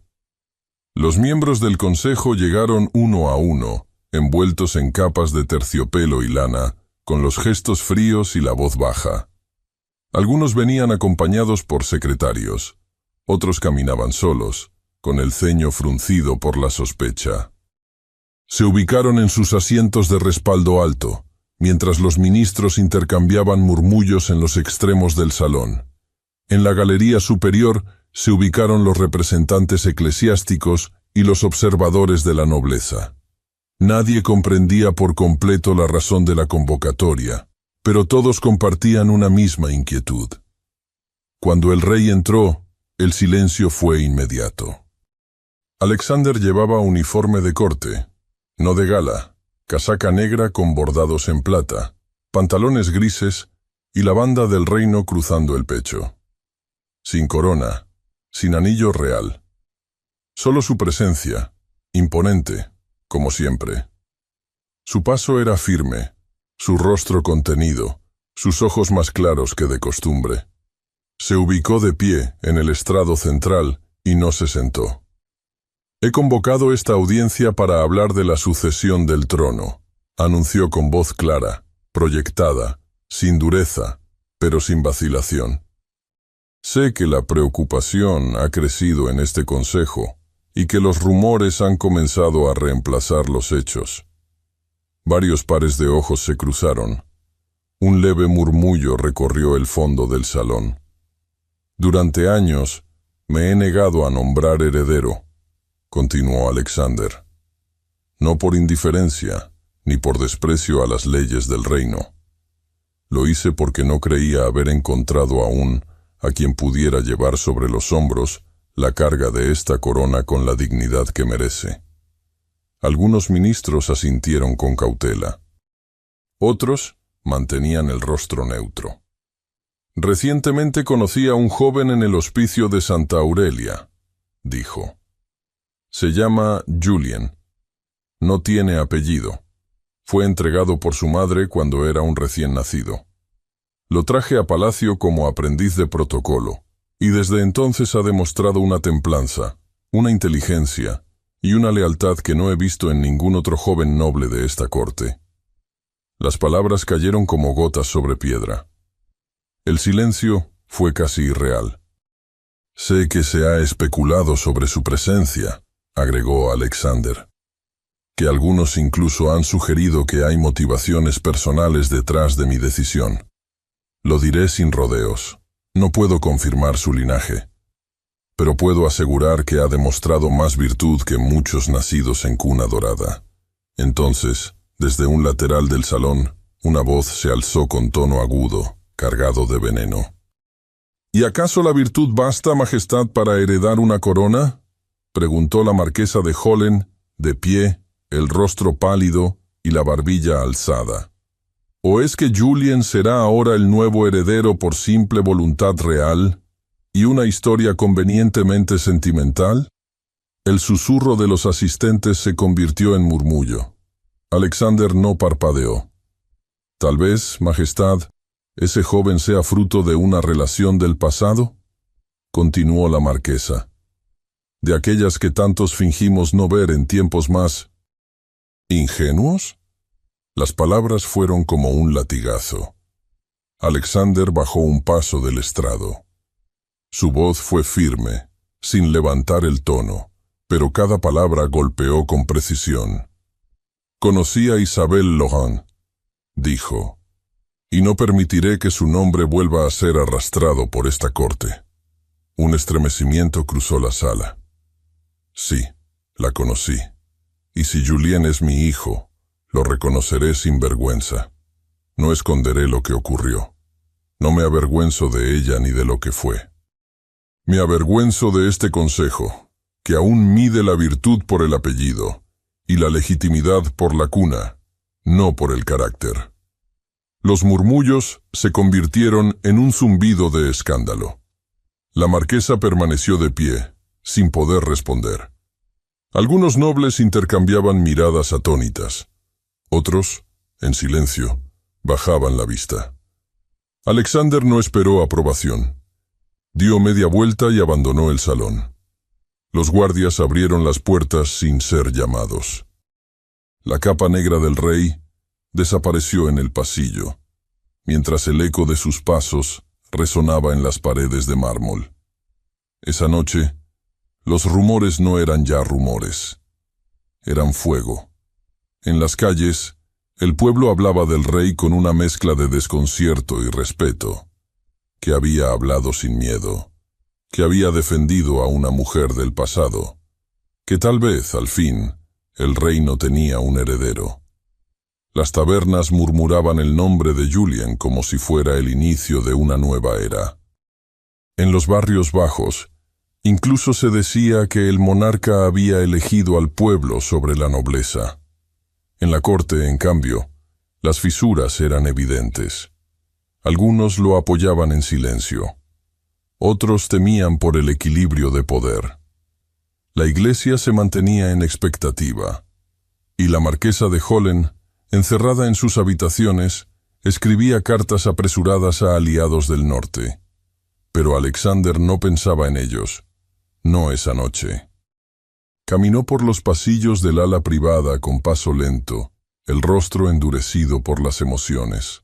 Los miembros del consejo llegaron uno a uno, envueltos en capas de terciopelo y lana, con los gestos fríos y la voz baja. Algunos venían acompañados por secretarios, otros caminaban solos, con el ceño fruncido por la sospecha. Se ubicaron en sus asientos de respaldo alto, mientras los ministros intercambiaban murmullos en los extremos del salón. En la galería superior se ubicaron los representantes eclesiásticos y los observadores de la nobleza. Nadie comprendía por completo la razón de la convocatoria, pero todos compartían una misma inquietud. Cuando el rey entró, el silencio fue inmediato. Alexander llevaba uniforme de corte, no de gala, casaca negra con bordados en plata, pantalones grises y la banda del reino cruzando el pecho. Sin corona, sin anillo real. Solo su presencia, imponente, como siempre. Su paso era firme, su rostro contenido, sus ojos más claros que de costumbre. Se ubicó de pie en el estrado central y no se sentó. «He convocado esta audiencia para hablar de la sucesión del trono», anunció con voz clara, proyectada, sin dureza, pero sin vacilación. «Sé que la preocupación ha crecido en este consejo y que los rumores han comenzado a reemplazar los hechos». Varios pares de ojos se cruzaron. Un leve murmullo recorrió el fondo del salón. «Durante años me he negado a nombrar heredero», continuó Alexander. «No por indiferencia, ni por desprecio a las leyes del reino. Lo hice porque no creía haber encontrado aún a quien pudiera llevar sobre los hombros la carga de esta corona con la dignidad que merece». Algunos ministros asintieron con cautela. Otros mantenían el rostro neutro. «Recientemente conocí a un joven en el hospicio de Santa Aurelia», dijo. «Se llama Julien. No tiene apellido. Fue entregado por su madre cuando era un recién nacido. Lo traje a palacio como aprendiz de protocolo, y desde entonces ha demostrado una templanza, una inteligencia y una lealtad que no he visto en ningún otro joven noble de esta corte». Las palabras cayeron como gotas sobre piedra. El silencio fue casi irreal. «Sé que se ha especulado sobre su presencia», agregó Alexander, «que algunos incluso han sugerido que hay motivaciones personales detrás de mi decisión. Lo diré sin rodeos. No puedo confirmar su linaje, pero puedo asegurar que ha demostrado más virtud que muchos nacidos en cuna dorada». Entonces, desde un lateral del salón, una voz se alzó con tono agudo, cargado de veneno. «¿Y acaso la virtud basta, Majestad, para heredar una corona?», preguntó la marquesa de Hollen, de pie, el rostro pálido y la barbilla alzada. «¿O es que Julien será ahora el nuevo heredero por simple voluntad real y una historia convenientemente sentimental?» El susurro de los asistentes se convirtió en murmullo. Alexander no parpadeó. «Tal vez, Majestad, ese joven sea fruto de una relación del pasado», continuó la marquesa, «de aquellas que tantos fingimos no ver en tiempos más ingenuos». Las palabras fueron como un latigazo. Alexander bajó un paso del estrado. Su voz fue firme, sin levantar el tono, pero cada palabra golpeó con precisión. «Conocí a Isabel Laurent», dijo, «y no permitiré que su nombre vuelva a ser arrastrado por esta corte». Un estremecimiento cruzó la sala. «Sí, la conocí, y si Julien es mi hijo, lo reconoceré sin vergüenza. No esconderé lo que ocurrió. No me avergüenzo de ella ni de lo que fue. Me avergüenzo de este consejo, que aún mide la virtud por el apellido y la legitimidad por la cuna, no por el carácter». Los murmullos se convirtieron en un zumbido de escándalo. La marquesa permaneció de pie, sin poder responder. Algunos nobles intercambiaban miradas atónitas. Otros, en silencio, bajaban la vista. Alexander no esperó aprobación. Dio media vuelta y abandonó el salón. Los guardias abrieron las puertas sin ser llamados. La capa negra del rey desapareció en el pasillo, mientras el eco de sus pasos resonaba en las paredes de mármol. Esa noche, los rumores no eran ya rumores. Eran fuego, En las calles, el pueblo hablaba del rey con una mezcla de desconcierto y respeto, que había hablado sin miedo, que había defendido a una mujer del pasado, que tal vez, al fin, el reino tenía un heredero. Las tabernas murmuraban el nombre de Julien como si fuera el inicio de una nueva era. En los barrios bajos, incluso se decía que el monarca había elegido al pueblo sobre la nobleza. En la corte, en cambio, las fisuras eran evidentes. Algunos lo apoyaban en silencio. Otros temían por el equilibrio de poder. La iglesia se mantenía en expectativa, y la marquesa de Hollen, encerrada en sus habitaciones, escribía cartas apresuradas a aliados del norte. Pero Alexander no pensaba en ellos, no esa noche. Caminó por los pasillos del ala privada con paso lento, el rostro endurecido por las emociones.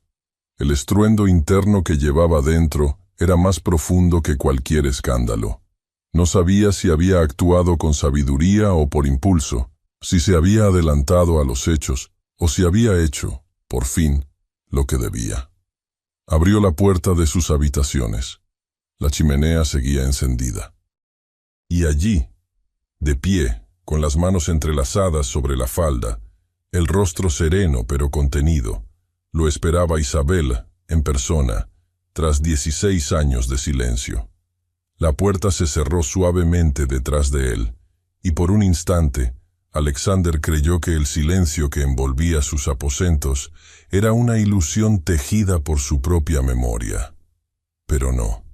El estruendo interno que llevaba dentro era más profundo que cualquier escándalo. No sabía si había actuado con sabiduría o por impulso, si se había adelantado a los hechos, o si había hecho, por fin, lo que debía. Abrió la puerta de sus habitaciones. La chimenea seguía encendida. Y allí, de pie, con las manos entrelazadas sobre la falda, el rostro sereno pero contenido, lo esperaba Isabel, en persona, tras 16 años de silencio. La puerta se cerró suavemente detrás de él, y por un instante, Alexander creyó que el silencio que envolvía sus aposentos era una ilusión tejida por su propia memoria. Pero no.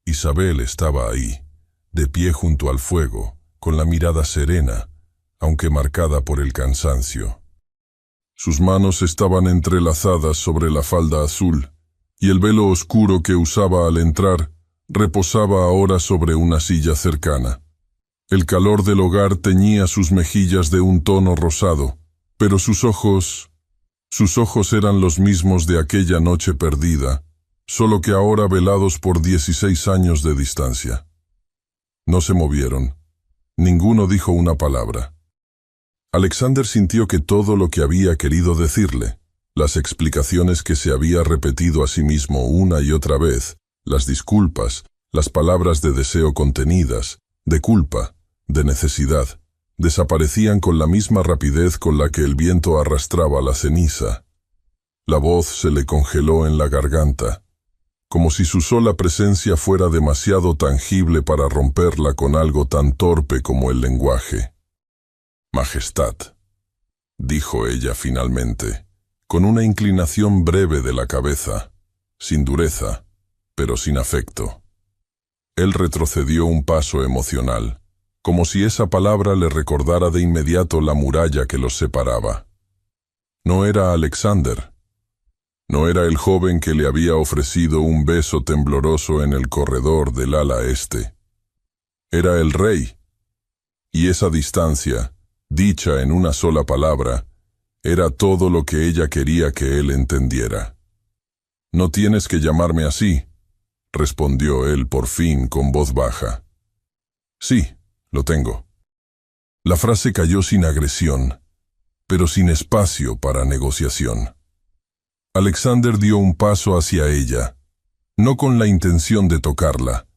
Isabel estaba ahí, de pie junto al fuego, con la mirada serena, aunque marcada por el cansancio. Sus manos estaban entrelazadas sobre la falda azul, y el velo oscuro que usaba al entrar reposaba ahora sobre una silla cercana. El calor del hogar teñía sus mejillas de un tono rosado, pero sus ojos eran los mismos de aquella noche perdida, solo que ahora velados por 16 años de distancia. No se movieron. Ninguno dijo una palabra. Alexander sintió que todo lo que había querido decirle, las explicaciones que se había repetido a sí mismo una y otra vez, las disculpas, las palabras de deseo contenidas, de culpa, de necesidad, desaparecían con la misma rapidez con la que el viento arrastraba la ceniza. La voz se le congeló en la garganta, como si su sola presencia fuera demasiado tangible para romperla con algo tan torpe como el lenguaje. «Majestad», dijo ella finalmente, con una inclinación breve de la cabeza, sin dureza, pero sin afecto. Él retrocedió un paso emocional, como si esa palabra le recordara de inmediato la muralla que los separaba. No era Alexander. No era el joven que le había ofrecido un beso tembloroso en el corredor del ala este. Era el rey. Y esa distancia, dicha en una sola palabra, era todo lo que ella quería que él entendiera. «No tienes que llamarme así», respondió él por fin con voz baja. «Sí, lo tengo». La frase cayó sin agresión, pero sin espacio para negociación. Alexander dio un paso hacia ella, no con la intención de tocarla,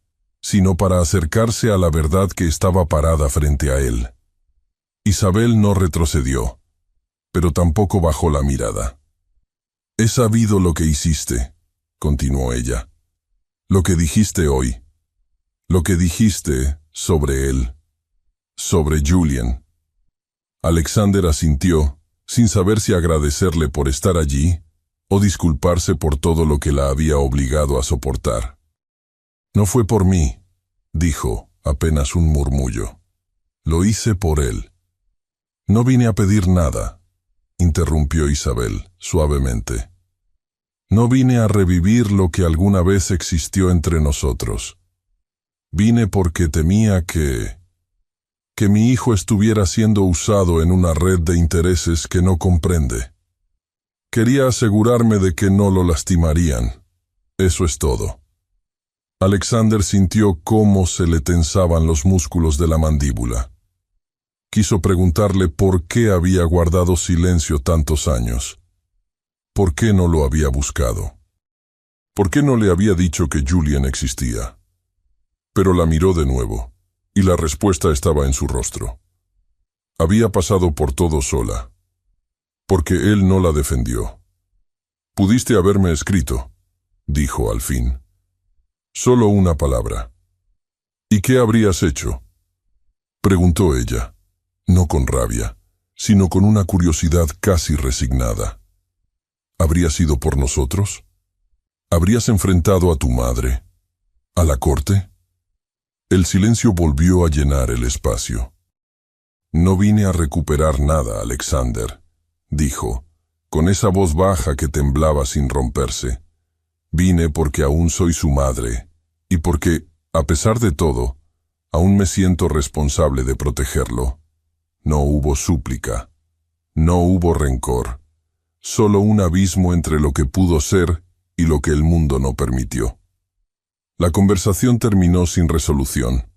sino para acercarse a la verdad que estaba parada frente a él. Isabel no retrocedió, pero tampoco bajó la mirada. «He sabido lo que hiciste», continuó ella. «Lo que dijiste hoy. Lo que dijiste sobre él. Sobre Julien». Alexander asintió, sin saber si agradecerle por estar allí o disculparse por todo lo que la había obligado a soportar. «No fue por mí», dijo, apenas un murmullo. «Lo hice por él». «No vine a pedir nada», interrumpió Isabel, suavemente. «No vine a revivir lo que alguna vez existió entre nosotros. Vine porque temía que mi hijo estuviera siendo usado en una red de intereses que no comprende. Quería asegurarme de que no lo lastimarían. Eso es todo». Alexander sintió cómo se le tensaban los músculos de la mandíbula. Quiso preguntarle por qué había guardado silencio tantos años. ¿Por qué no lo había buscado? ¿Por qué no le había dicho que Julien existía? Pero la miró de nuevo, y la respuesta estaba en su rostro. Había pasado por todo sola, porque él no la defendió. «Pudiste haberme escrito», dijo al fin. «Solo una palabra». «¿Y qué habrías hecho?», preguntó ella, no con rabia, sino con una curiosidad casi resignada. «¿Habrías ido por nosotros? ¿Habrías enfrentado a tu madre? ¿A la corte?». El silencio volvió a llenar el espacio. «No vine a recuperar nada, Alexander», dijo, con esa voz baja que temblaba sin romperse. «Vine porque aún soy su madre, y porque, a pesar de todo, aún me siento responsable de protegerlo». No hubo súplica, no hubo rencor, solo un abismo entre lo que pudo ser y lo que el mundo no permitió. La conversación terminó sin resolución.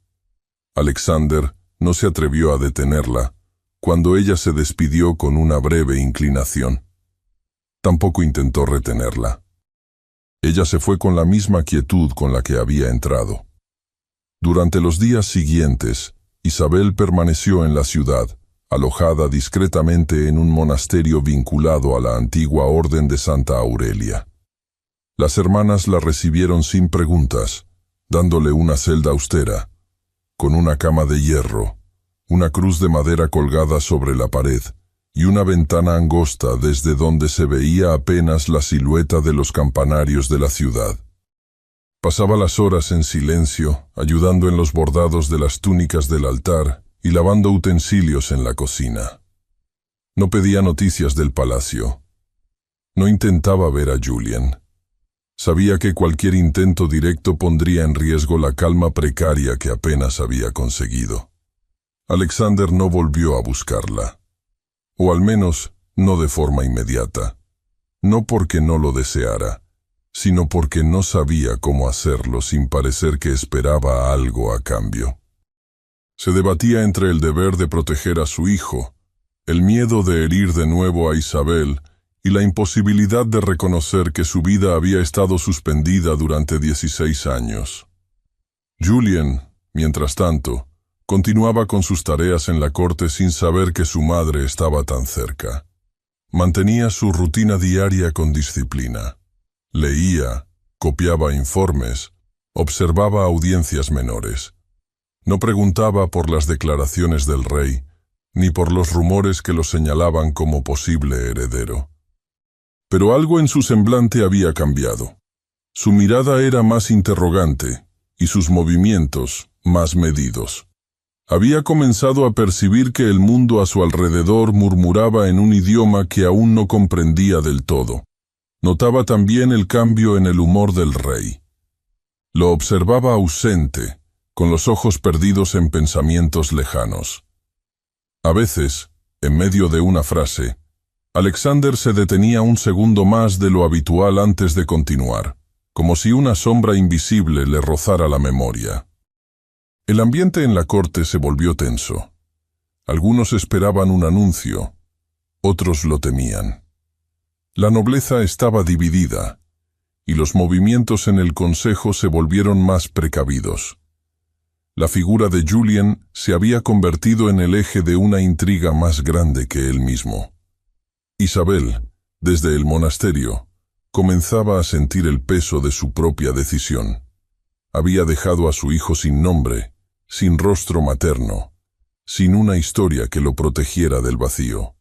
Alexander no se atrevió a detenerla cuando ella se despidió con una breve inclinación. Tampoco intentó retenerla. Ella se fue con la misma quietud con la que había entrado. Durante los días siguientes, Isabel permaneció en la ciudad, alojada discretamente en un monasterio vinculado a la antigua Orden de Santa Aurelia. Las hermanas la recibieron sin preguntas, dándole una celda austera, con una cama de hierro, una cruz de madera colgada sobre la pared y una ventana angosta desde donde se veía apenas la silueta de los campanarios de la ciudad. Pasaba las horas en silencio, ayudando en los bordados de las túnicas del altar y lavando utensilios en la cocina. No pedía noticias del palacio. No intentaba ver a Julien. Sabía que cualquier intento directo pondría en riesgo la calma precaria que apenas había conseguido. Alexander no volvió a buscarla. O al menos, no de forma inmediata. No porque no lo deseara, sino porque no sabía cómo hacerlo sin parecer que esperaba algo a cambio. Se debatía entre el deber de proteger a su hijo, el miedo de herir de nuevo a Isabel y la imposibilidad de reconocer que su vida había estado suspendida durante 16 años. Julien, mientras tanto, continuaba con sus tareas en la corte sin saber que su madre estaba tan cerca. Mantenía su rutina diaria con disciplina. Leía, copiaba informes, observaba audiencias menores. No preguntaba por las declaraciones del rey, ni por los rumores que lo señalaban como posible heredero. Pero algo en su semblante había cambiado. Su mirada era más interrogante, y sus movimientos más medidos. Había comenzado a percibir que el mundo a su alrededor murmuraba en un idioma que aún no comprendía del todo. Notaba también el cambio en el humor del rey. Lo observaba ausente, con los ojos perdidos en pensamientos lejanos. A veces, en medio de una frase, Alexander se detenía un segundo más de lo habitual antes de continuar, como si una sombra invisible le rozara la memoria. El ambiente en la corte se volvió tenso. Algunos esperaban un anuncio, otros lo temían. La nobleza estaba dividida, y los movimientos en el consejo se volvieron más precavidos. La figura de Julien se había convertido en el eje de una intriga más grande que él mismo. Isabel, desde el monasterio, comenzaba a sentir el peso de su propia decisión. Había dejado a su hijo sin nombre, sin rostro materno, sin una historia que lo protegiera del vacío.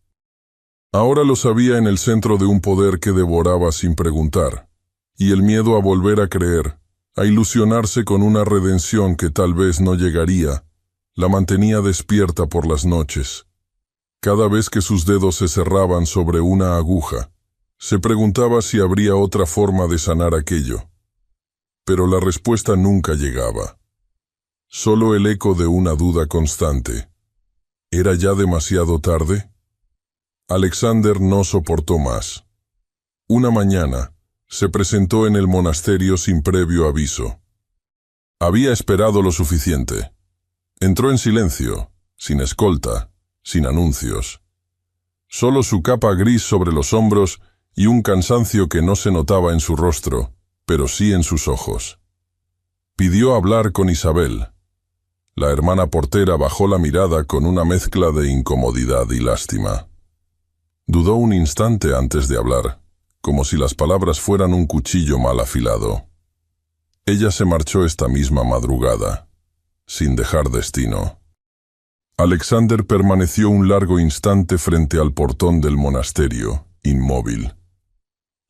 Ahora lo sabía en el centro de un poder que devoraba sin preguntar, y el miedo a volver a creer, a ilusionarse con una redención que tal vez no llegaría, la mantenía despierta por las noches. Cada vez que sus dedos se cerraban sobre una aguja, se preguntaba si habría otra forma de sanar aquello. Pero la respuesta nunca llegaba. Solo el eco de una duda constante. ¿Era ya demasiado tarde? Alexander no soportó más. Una mañana, se presentó en el monasterio sin previo aviso. Había esperado lo suficiente. Entró en silencio, sin escolta, sin anuncios. Solo su capa gris sobre los hombros y un cansancio que no se notaba en su rostro, pero sí en sus ojos. Pidió hablar con Isabel. La hermana portera bajó la mirada con una mezcla de incomodidad y lástima. Dudó un instante antes de hablar, como si las palabras fueran un cuchillo mal afilado. Ella se marchó esta misma madrugada, sin dejar destino. Alexander permaneció un largo instante frente al portón del monasterio, inmóvil.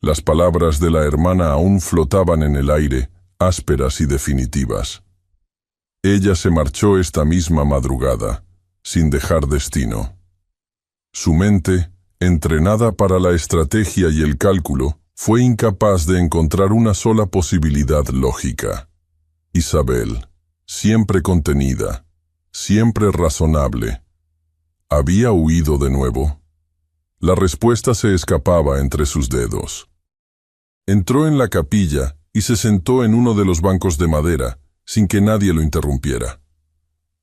Las palabras de la hermana aún flotaban en el aire, ásperas y definitivas. Ella se marchó esta misma madrugada, sin dejar destino. Su mente, entrenada para la estrategia y el cálculo, fue incapaz de encontrar una sola posibilidad lógica. Isabel, siempre contenida, siempre razonable, ¿había huido de nuevo? La respuesta se escapaba entre sus dedos. Entró en la capilla y se sentó en uno de los bancos de madera, sin que nadie lo interrumpiera.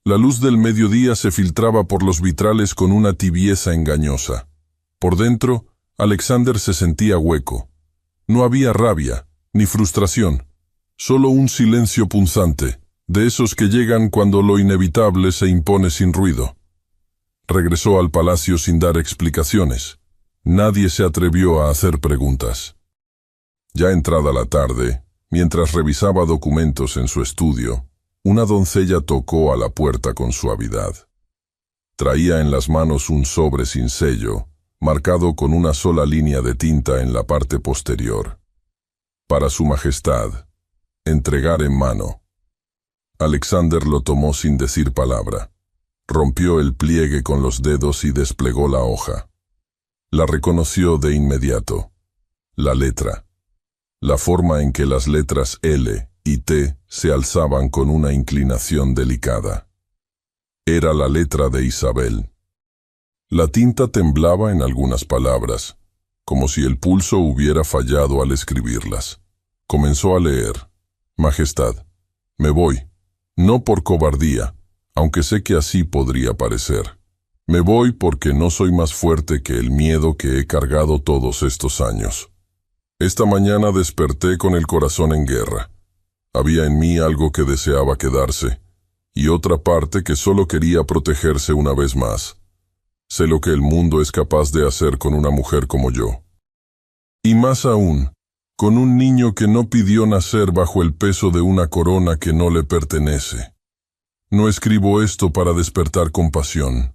La luz del mediodía se filtraba por los vitrales con una tibieza engañosa. Por dentro, Alexander se sentía hueco. No había rabia, ni frustración, solo un silencio punzante, de esos que llegan cuando lo inevitable se impone sin ruido. Regresó al palacio sin dar explicaciones. Nadie se atrevió a hacer preguntas. Ya entrada la tarde, mientras revisaba documentos en su estudio, una doncella tocó a la puerta con suavidad. Traía en las manos un sobre sin sello, marcado con una sola línea de tinta en la parte posterior. Para su majestad, entregar en mano. Alexander lo tomó sin decir palabra. Rompió el pliegue con los dedos y desplegó la hoja. La reconoció de inmediato. La letra. La forma en que las letras L y T se alzaban con una inclinación delicada. Era la letra de Isabel. La tinta temblaba en algunas palabras, como si el pulso hubiera fallado al escribirlas. Comenzó a leer. Majestad, me voy. No por cobardía, aunque sé que así podría parecer. Me voy porque no soy más fuerte que el miedo que he cargado todos estos años. Esta mañana desperté con el corazón en guerra. Había en mí algo que deseaba quedarse, y otra parte que solo quería protegerse una vez más. Sé lo que el mundo es capaz de hacer con una mujer como yo. Y más aún, con un niño que no pidió nacer bajo el peso de una corona que no le pertenece. No escribo esto para despertar compasión.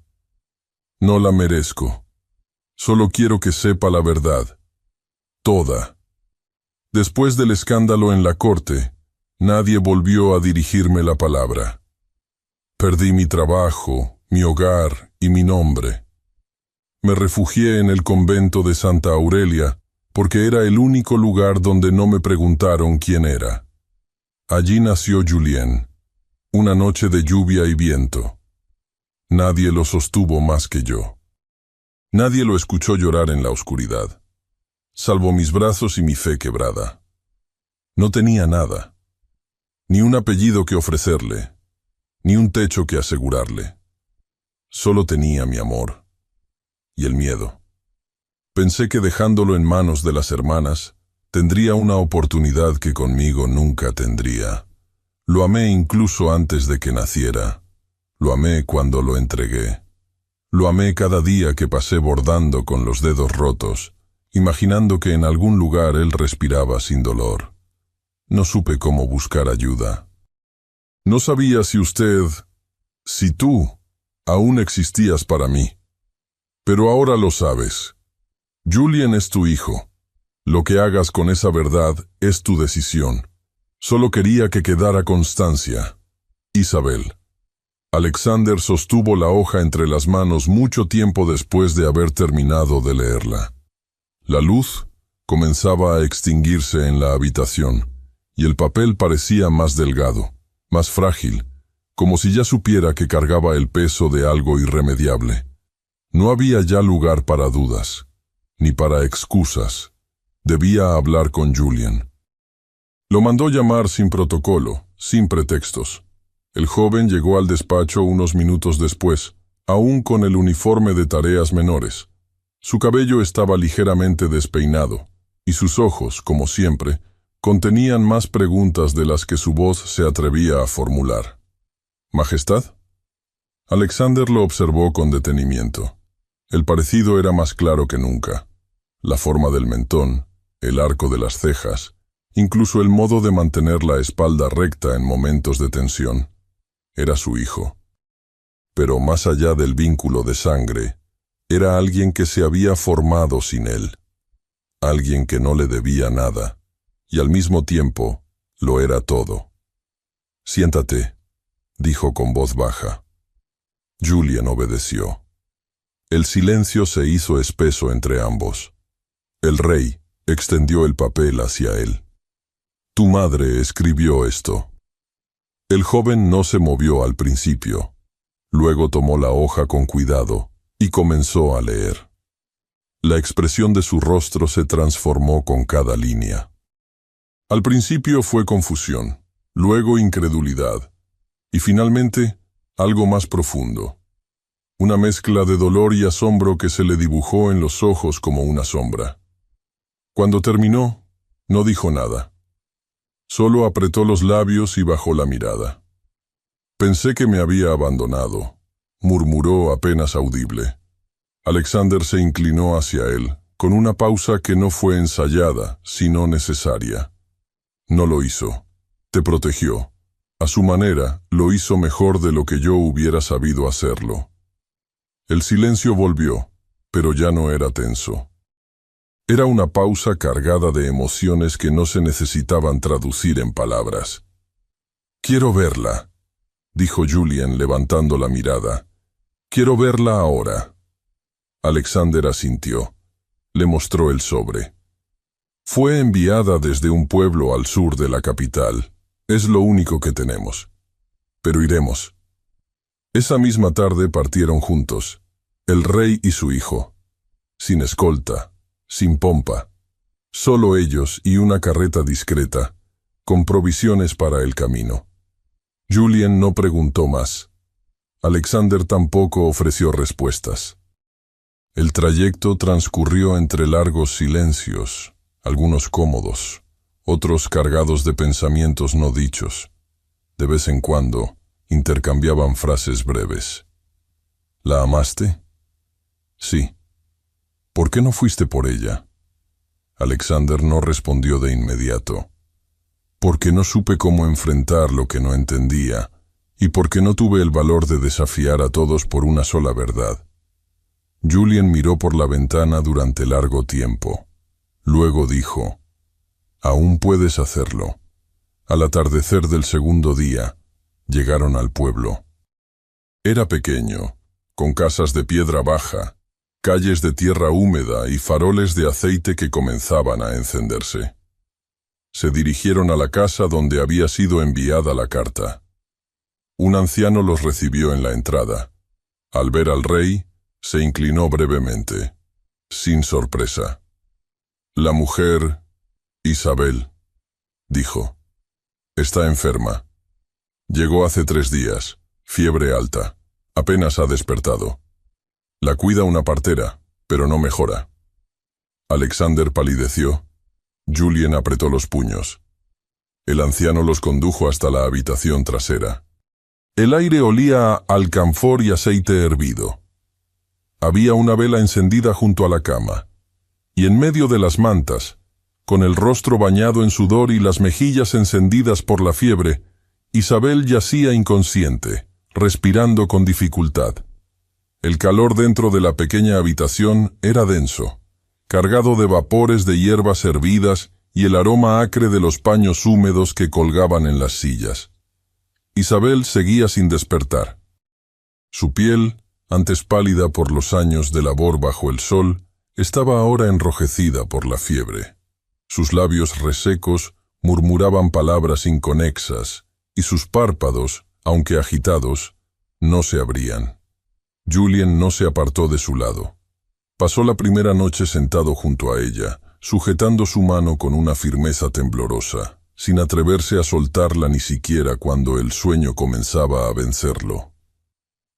No la merezco. Solo quiero que sepa la verdad. Toda. Después del escándalo en la corte, nadie volvió a dirigirme la palabra. Perdí mi trabajo, mi hogar y mi nombre. Me refugié en el convento de Santa Aurelia porque era el único lugar donde no me preguntaron quién era. Allí nació Julien, una noche de lluvia y viento. Nadie lo sostuvo más que yo. Nadie lo escuchó llorar en la oscuridad, salvo mis brazos y mi fe quebrada. No tenía nada, ni un apellido que ofrecerle, ni un techo que asegurarle. Solo tenía mi amor y el miedo. Pensé que dejándolo en manos de las hermanas, tendría una oportunidad que conmigo nunca tendría. Lo amé incluso antes de que naciera. Lo amé cuando lo entregué. Lo amé cada día que pasé bordando con los dedos rotos, imaginando que en algún lugar él respiraba sin dolor. No supe cómo buscar ayuda. No sabía si tú, aún existías para mí. Pero ahora lo sabes. Julien es tu hijo. Lo que hagas con esa verdad es tu decisión. Solo quería que quedara constancia. Isabel. Alexander sostuvo la hoja entre las manos mucho tiempo después de haber terminado de leerla. La luz comenzaba a extinguirse en la habitación, y el papel parecía más delgado, más frágil, como si ya supiera que cargaba el peso de algo irremediable. No había ya lugar para dudas, ni para excusas. Debía hablar con Julien. Lo mandó llamar sin protocolo, sin pretextos. El joven llegó al despacho unos minutos después, aún con el uniforme de tareas menores. Su cabello estaba ligeramente despeinado, y sus ojos, como siempre, contenían más preguntas de las que su voz se atrevía a formular. «¿Majestad?» Alexander lo observó con detenimiento. El parecido era más claro que nunca. La forma del mentón, el arco de las cejas, incluso el modo de mantener la espalda recta en momentos de tensión. Era su hijo. Pero más allá del vínculo de sangre, era alguien que se había formado sin él. Alguien que no le debía nada, y al mismo tiempo lo era todo. «Siéntate», dijo con voz baja. Julian obedeció. El silencio se hizo espeso entre ambos. El rey extendió el papel hacia él. «Tu madre escribió esto». El joven no se movió al principio. Luego tomó la hoja con cuidado y comenzó a leer. La expresión de su rostro se transformó con cada línea. Al principio fue confusión, luego incredulidad, y finalmente algo más profundo. Una mezcla de dolor y asombro que se le dibujó en los ojos como una sombra. Cuando terminó, no dijo nada. Solo apretó los labios y bajó la mirada. «Pensé que me había abandonado», murmuró apenas audible. Alexander se inclinó hacia él, con una pausa que no fue ensayada, sino necesaria. «No lo hizo. Te protegió. A su manera, lo hizo mejor de lo que yo hubiera sabido hacerlo». El silencio volvió, pero ya no era tenso. Era una pausa cargada de emociones que no se necesitaban traducir en palabras. «Quiero verla», dijo Julian levantando la mirada. «Quiero verla ahora». Alexander asintió. Le mostró el sobre. «Fue enviada desde un pueblo al sur de la capital. Es lo único que tenemos. Pero iremos». Esa misma tarde partieron juntos, el rey y su hijo, sin escolta, sin pompa, solo ellos y una carreta discreta, con provisiones para el camino. Julian no preguntó más. Alexander tampoco ofreció respuestas. El trayecto transcurrió entre largos silencios, algunos cómodos, otros cargados de pensamientos no dichos. De vez en cuando, intercambiaban frases breves. «¿La amaste?» «Sí». «¿Por qué no fuiste por ella?» Alexander no respondió de inmediato. «Porque no supe cómo enfrentar lo que no entendía, y porque no tuve el valor de desafiar a todos por una sola verdad». Julian miró por la ventana durante largo tiempo. Luego dijo: «Aún puedes hacerlo». Al atardecer del segundo día, llegaron al pueblo. Era pequeño, con casas de piedra baja, calles de tierra húmeda y faroles de aceite que comenzaban a encenderse. Se dirigieron a la casa donde había sido enviada la carta. Un anciano los recibió en la entrada. Al ver al rey, se inclinó brevemente, sin sorpresa. «La mujer, Isabel», dijo, «está enferma. Llegó hace 3 días, fiebre alta, apenas ha despertado. La cuida una partera, pero no mejora». Alexander palideció. Julian apretó los puños. El anciano los condujo hasta la habitación trasera. El aire olía a alcanfor y aceite hervido. Había una vela encendida junto a la cama, y en medio de las mantas, con el rostro bañado en sudor y las mejillas encendidas por la fiebre, Isabel yacía inconsciente, respirando con dificultad. El calor dentro de la pequeña habitación era denso, cargado de vapores de hierbas hervidas y el aroma acre de los paños húmedos que colgaban en las sillas. Isabel seguía sin despertar. Su piel, antes pálida por los años de labor bajo el sol, estaba ahora enrojecida por la fiebre. Sus labios resecos murmuraban palabras inconexas, y sus párpados, aunque agitados, no se abrían. Julian no se apartó de su lado. Pasó la primera noche sentado junto a ella, sujetando su mano con una firmeza temblorosa, sin atreverse a soltarla ni siquiera cuando el sueño comenzaba a vencerlo.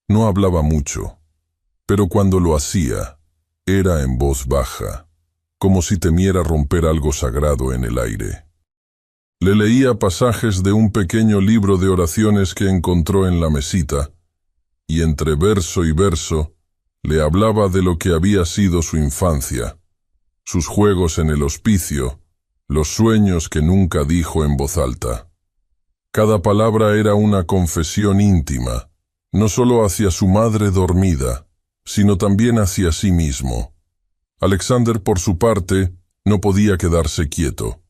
No hablaba mucho, pero cuando lo hacía, era en voz baja, como si temiera romper algo sagrado en el aire. Le leía pasajes de un pequeño libro de oraciones que encontró en la mesita, y entre verso y verso le hablaba de lo que había sido su infancia, sus juegos en el hospicio, los sueños que nunca dijo en voz alta. Cada palabra era una confesión íntima, no solo hacia su madre dormida, sino también hacia sí mismo. Alexander, por su parte, no podía quedarse quieto.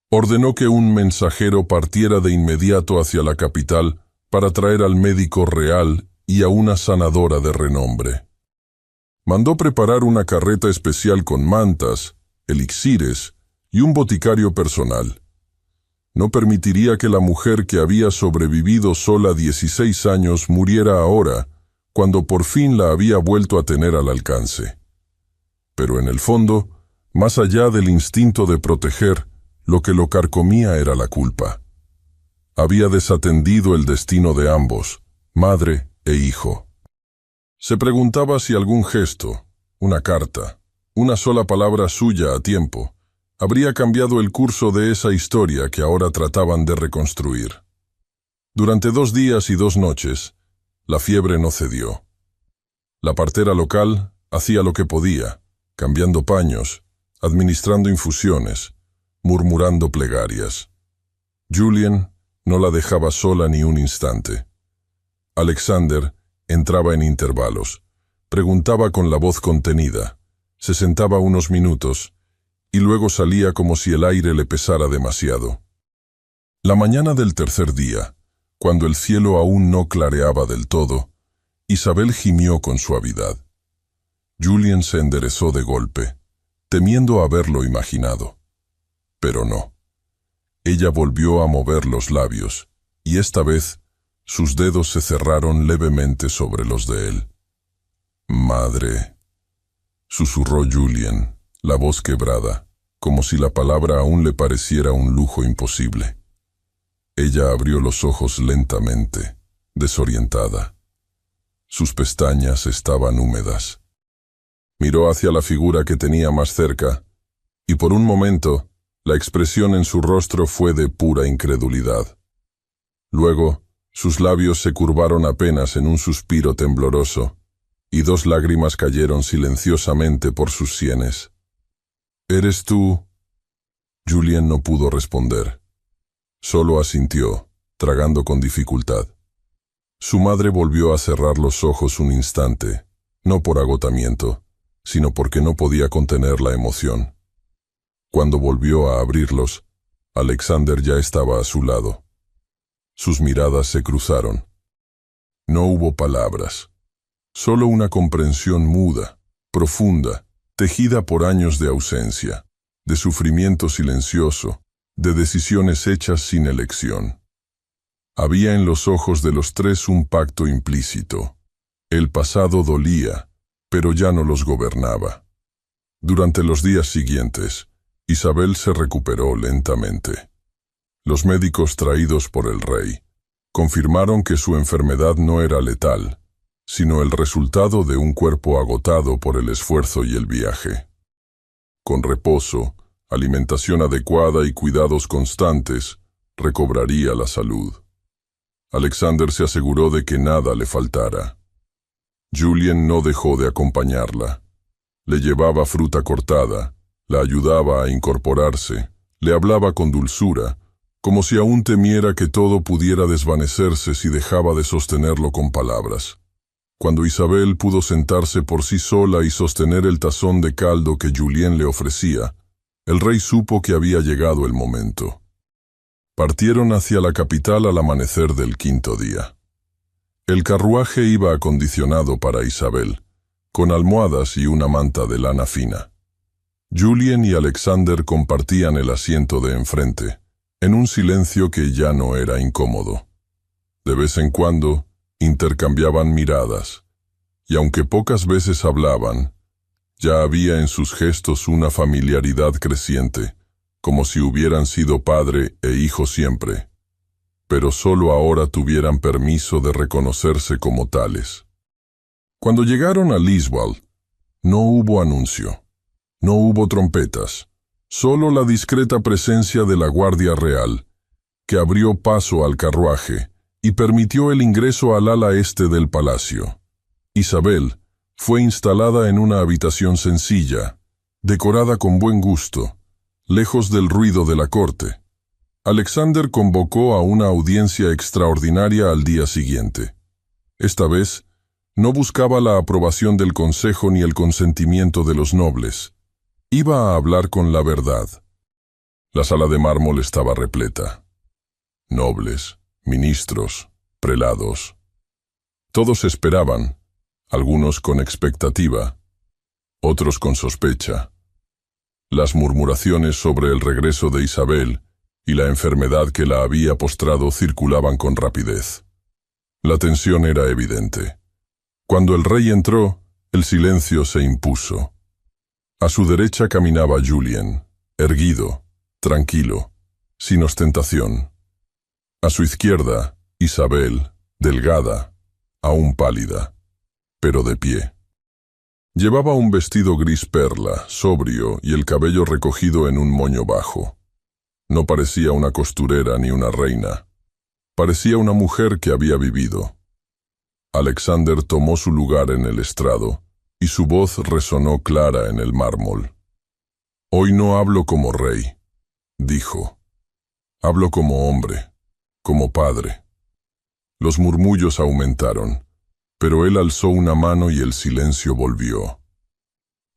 Ordenó que un mensajero partiera de inmediato hacia la capital para traer al médico real y a una sanadora de renombre. Mandó preparar una carreta especial con mantas, elixires y un boticario personal. No permitiría que la mujer que había sobrevivido sola 16 años muriera ahora, cuando por fin la había vuelto a tener al alcance. Pero en el fondo, más allá del instinto de proteger, lo que lo carcomía era la culpa. Había desatendido el destino de ambos, madre e hijo. Se preguntaba si algún gesto, una carta, una sola palabra suya a tiempo, habría cambiado el curso de esa historia que ahora trataban de reconstruir. Durante 2 días y 2 noches, la fiebre no cedió. La partera local hacía lo que podía, cambiando paños, administrando infusiones, murmurando plegarias. Julien no la dejaba sola ni un instante. Alexander entraba en intervalos, preguntaba con la voz contenida, se sentaba unos minutos y luego salía como si el aire le pesara demasiado. La mañana del tercer día, cuando el cielo aún no clareaba del todo, Isabel gimió con suavidad. Julien se enderezó de golpe, temiendo haberlo imaginado. Pero no. Ella volvió a mover los labios, y esta vez sus dedos se cerraron levemente sobre los de él. «Madre», susurró Julien, la voz quebrada, como si la palabra aún le pareciera un lujo imposible. Ella abrió los ojos lentamente, desorientada. Sus pestañas estaban húmedas. Miró hacia la figura que tenía más cerca, y por un momento, la expresión en su rostro fue de pura incredulidad. Luego, sus labios se curvaron apenas en un suspiro tembloroso, y 2 lágrimas cayeron silenciosamente por sus sienes. «¿Eres tú?» Julien no pudo responder. Solo asintió, tragando con dificultad. Su madre volvió a cerrar los ojos un instante, no por agotamiento, sino porque no podía contener la emoción. Cuando volvió a abrirlos, Alexander ya estaba a su lado. Sus miradas se cruzaron. No hubo palabras, solo una comprensión muda, profunda, tejida por años de ausencia, de sufrimiento silencioso, de decisiones hechas sin elección. Había en los ojos de los 3 un pacto implícito. El pasado dolía, pero ya no los gobernaba. Durante los días siguientes, Isabel se recuperó lentamente. Los médicos traídos por el rey confirmaron que su enfermedad no era letal, sino el resultado de un cuerpo agotado por el esfuerzo y el viaje. Con reposo, alimentación adecuada y cuidados constantes, recobraría la salud. Alexander se aseguró de que nada le faltara. Julien no dejó de acompañarla. Le llevaba fruta cortada, la ayudaba a incorporarse, le hablaba con dulzura, como si aún temiera que todo pudiera desvanecerse si dejaba de sostenerlo con palabras. Cuando Isabel pudo sentarse por sí sola y sostener el tazón de caldo que Julien le ofrecía, el rey supo que había llegado el momento. Partieron hacia la capital al amanecer del 5.º día. El carruaje iba acondicionado para Isabel, con almohadas y una manta de lana fina. Julien y Alexander compartían el asiento de enfrente, en un silencio que ya no era incómodo. De vez en cuando, intercambiaban miradas, y aunque pocas veces hablaban, ya había en sus gestos una familiaridad creciente, como si hubieran sido padre e hijo siempre, pero solo ahora tuvieran permiso de reconocerse como tales. Cuando llegaron a Liswald, no hubo anuncio, no hubo trompetas, solo la discreta presencia de la Guardia Real, que abrió paso al carruaje y permitió el ingreso al ala este del palacio. Isabel fue instalada en una habitación sencilla, decorada con buen gusto, lejos del ruido de la corte. Alexander convocó a una audiencia extraordinaria al día siguiente. Esta vez, no buscaba la aprobación del consejo ni el consentimiento de los nobles. Iba a hablar con la verdad. La sala de mármol estaba repleta. Nobles, ministros, prelados. Todos esperaban, algunos con expectativa, otros con sospecha. Las murmuraciones sobre el regreso de Isabel y la enfermedad que la había postrado circulaban con rapidez. La tensión era evidente. Cuando el rey entró, el silencio se impuso. A su derecha caminaba Julien, erguido, tranquilo, sin ostentación. A su izquierda, Isabel, delgada, aún pálida, pero de pie. Llevaba un vestido gris perla, sobrio, y el cabello recogido en un moño bajo. No parecía una costurera ni una reina. Parecía una mujer que había vivido. Alexander tomó su lugar en el estrado, y su voz resonó clara en el mármol. «Hoy no hablo como rey», dijo. «Hablo como hombre, como padre». Los murmullos aumentaron, pero él alzó una mano y el silencio volvió.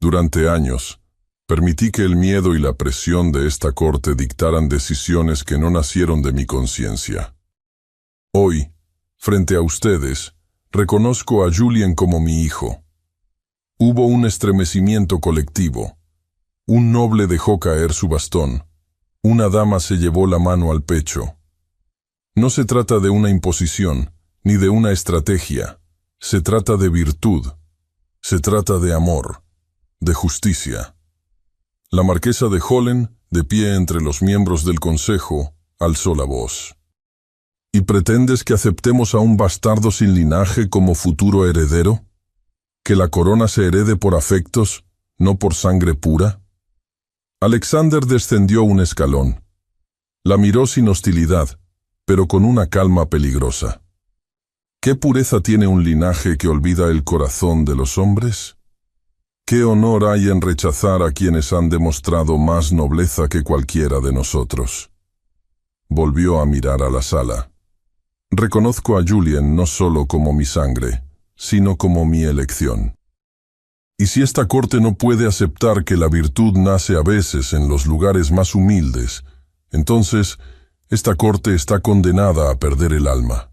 «Durante años, permití que el miedo y la presión de esta corte dictaran decisiones que no nacieron de mi conciencia. Hoy, frente a ustedes, reconozco a Julien como mi hijo». Hubo un estremecimiento colectivo. Un noble dejó caer su bastón. Una dama se llevó la mano al pecho. No se trata de una imposición, ni de una estrategia. Se trata de virtud. Se trata de amor, de justicia. La marquesa de Hollen, de pie entre los miembros del consejo, alzó la voz. ¿Y pretendes que aceptemos a un bastardo sin linaje como futuro heredero? ¿Que la corona se herede por afectos, no por sangre pura? Alexander descendió un escalón. La miró sin hostilidad, pero con una calma peligrosa. ¿Qué pureza tiene un linaje que olvida el corazón de los hombres? ¿Qué honor hay en rechazar a quienes han demostrado más nobleza que cualquiera de nosotros? Volvió a mirar a la sala. Reconozco a Julien no solo como mi sangre, sino como mi elección. Y si esta corte no puede aceptar que la virtud nace a veces en los lugares más humildes, entonces esta corte está condenada a perder el alma.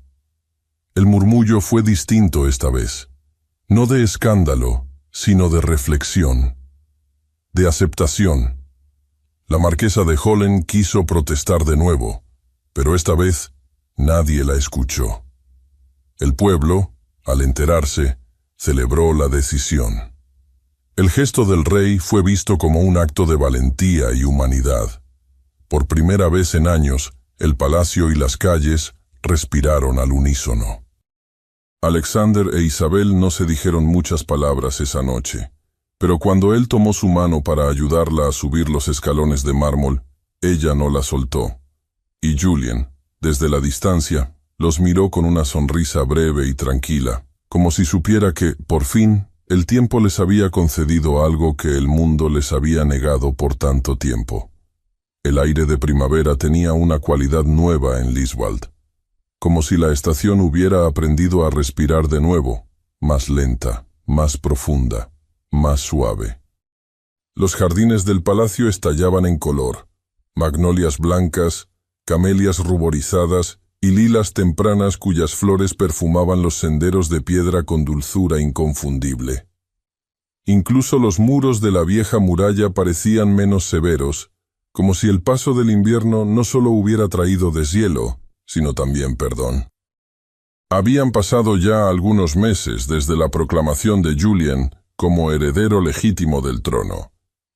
El murmullo fue distinto esta vez, no de escándalo, sino de reflexión, de aceptación. La marquesa de Hollen quiso protestar de nuevo, pero esta vez nadie la escuchó. El pueblo, al enterarse, celebró la decisión. El gesto del rey fue visto como un acto de valentía y humanidad. Por primera vez en años, el palacio y las calles respiraron al unísono. Alexander e Isabel no se dijeron muchas palabras esa noche, pero cuando él tomó su mano para ayudarla a subir los escalones de mármol, ella no la soltó. Y Julien, desde la distancia, los miró con una sonrisa breve y tranquila, como si supiera que, por fin, el tiempo les había concedido algo que el mundo les había negado por tanto tiempo. El aire de primavera tenía una cualidad nueva en Liswald, como si la estación hubiera aprendido a respirar de nuevo, más lenta, más profunda, más suave. Los jardines del palacio estallaban en color, magnolias blancas, camelias ruborizadas y lilas tempranas cuyas flores perfumaban los senderos de piedra con dulzura inconfundible. Incluso los muros de la vieja muralla parecían menos severos, como si el paso del invierno no solo hubiera traído deshielo, sino también perdón. Habían pasado ya algunos meses desde la proclamación de Julien como heredero legítimo del trono,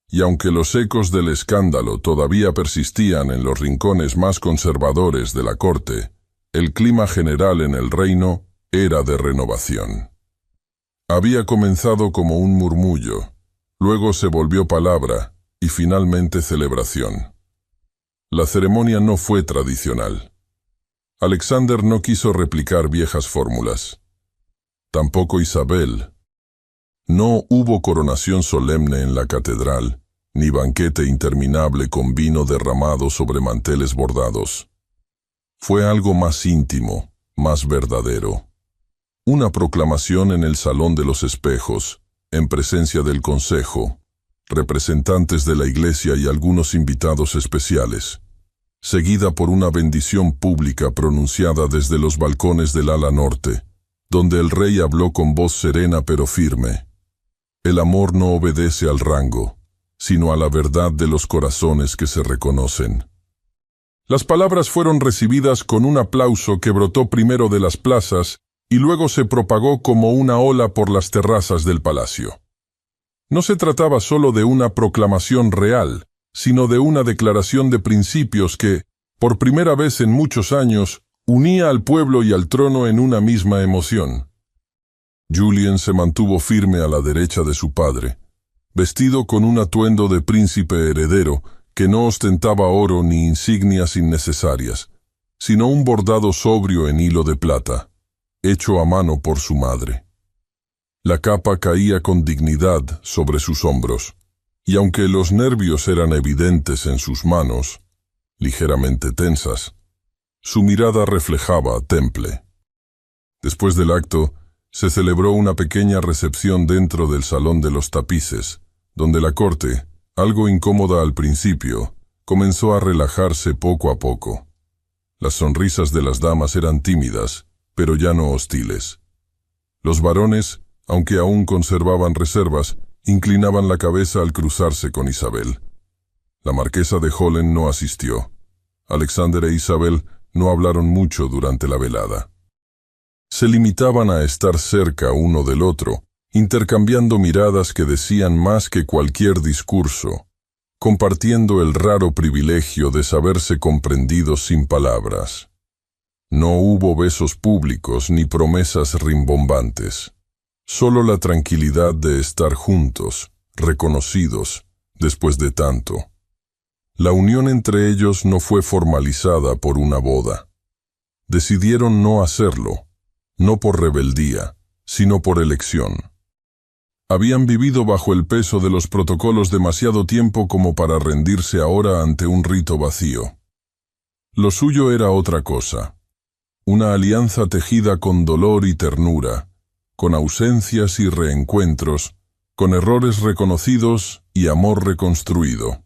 y aunque los ecos del escándalo todavía persistían en los rincones más conservadores de la corte, el clima general en el reino era de renovación. Había comenzado como un murmullo, luego se volvió palabra y finalmente celebración. La ceremonia no fue tradicional. Alexander no quiso replicar viejas fórmulas. Tampoco Isabel. No hubo coronación solemne en la catedral, ni banquete interminable con vino derramado sobre manteles bordados. Fue algo más íntimo, más verdadero. Una proclamación en el Salón de los Espejos, en presencia del Consejo, representantes de la Iglesia y algunos invitados especiales, seguida por una bendición pública pronunciada desde los balcones del ala norte, donde el rey habló con voz serena pero firme. El amor no obedece al rango, sino a la verdad de los corazones que se reconocen. Las palabras fueron recibidas con un aplauso que brotó primero de las plazas y luego se propagó como una ola por las terrazas del palacio. No se trataba solo de una proclamación real, sino de una declaración de principios que, por primera vez en muchos años, unía al pueblo y al trono en una misma emoción. Julien se mantuvo firme a la derecha de su padre, vestido con un atuendo de príncipe heredero que no ostentaba oro ni insignias innecesarias, sino un bordado sobrio en hilo de plata, hecho a mano por su madre. La capa caía con dignidad sobre sus hombros, y aunque los nervios eran evidentes en sus manos, ligeramente tensas, su mirada reflejaba temple. Después del acto, se celebró una pequeña recepción dentro del Salón de los Tapices, donde la corte, algo incómoda al principio, comenzó a relajarse poco a poco. Las sonrisas de las damas eran tímidas, pero ya no hostiles. Los varones, aunque aún conservaban reservas, inclinaban la cabeza al cruzarse con Isabel. La marquesa de Hollen no asistió. Alexander e Isabel no hablaron mucho durante la velada. Se limitaban a estar cerca uno del otro, intercambiando miradas que decían más que cualquier discurso, compartiendo el raro privilegio de saberse comprendidos sin palabras. No hubo besos públicos ni promesas rimbombantes, solo la tranquilidad de estar juntos, reconocidos, después de tanto. La unión entre ellos no fue formalizada por una boda. Decidieron no hacerlo, no por rebeldía, sino por elección. Habían vivido bajo el peso de los protocolos demasiado tiempo como para rendirse ahora ante un rito vacío. Lo suyo era otra cosa, una alianza tejida con dolor y ternura, con ausencias y reencuentros, con errores reconocidos y amor reconstruido.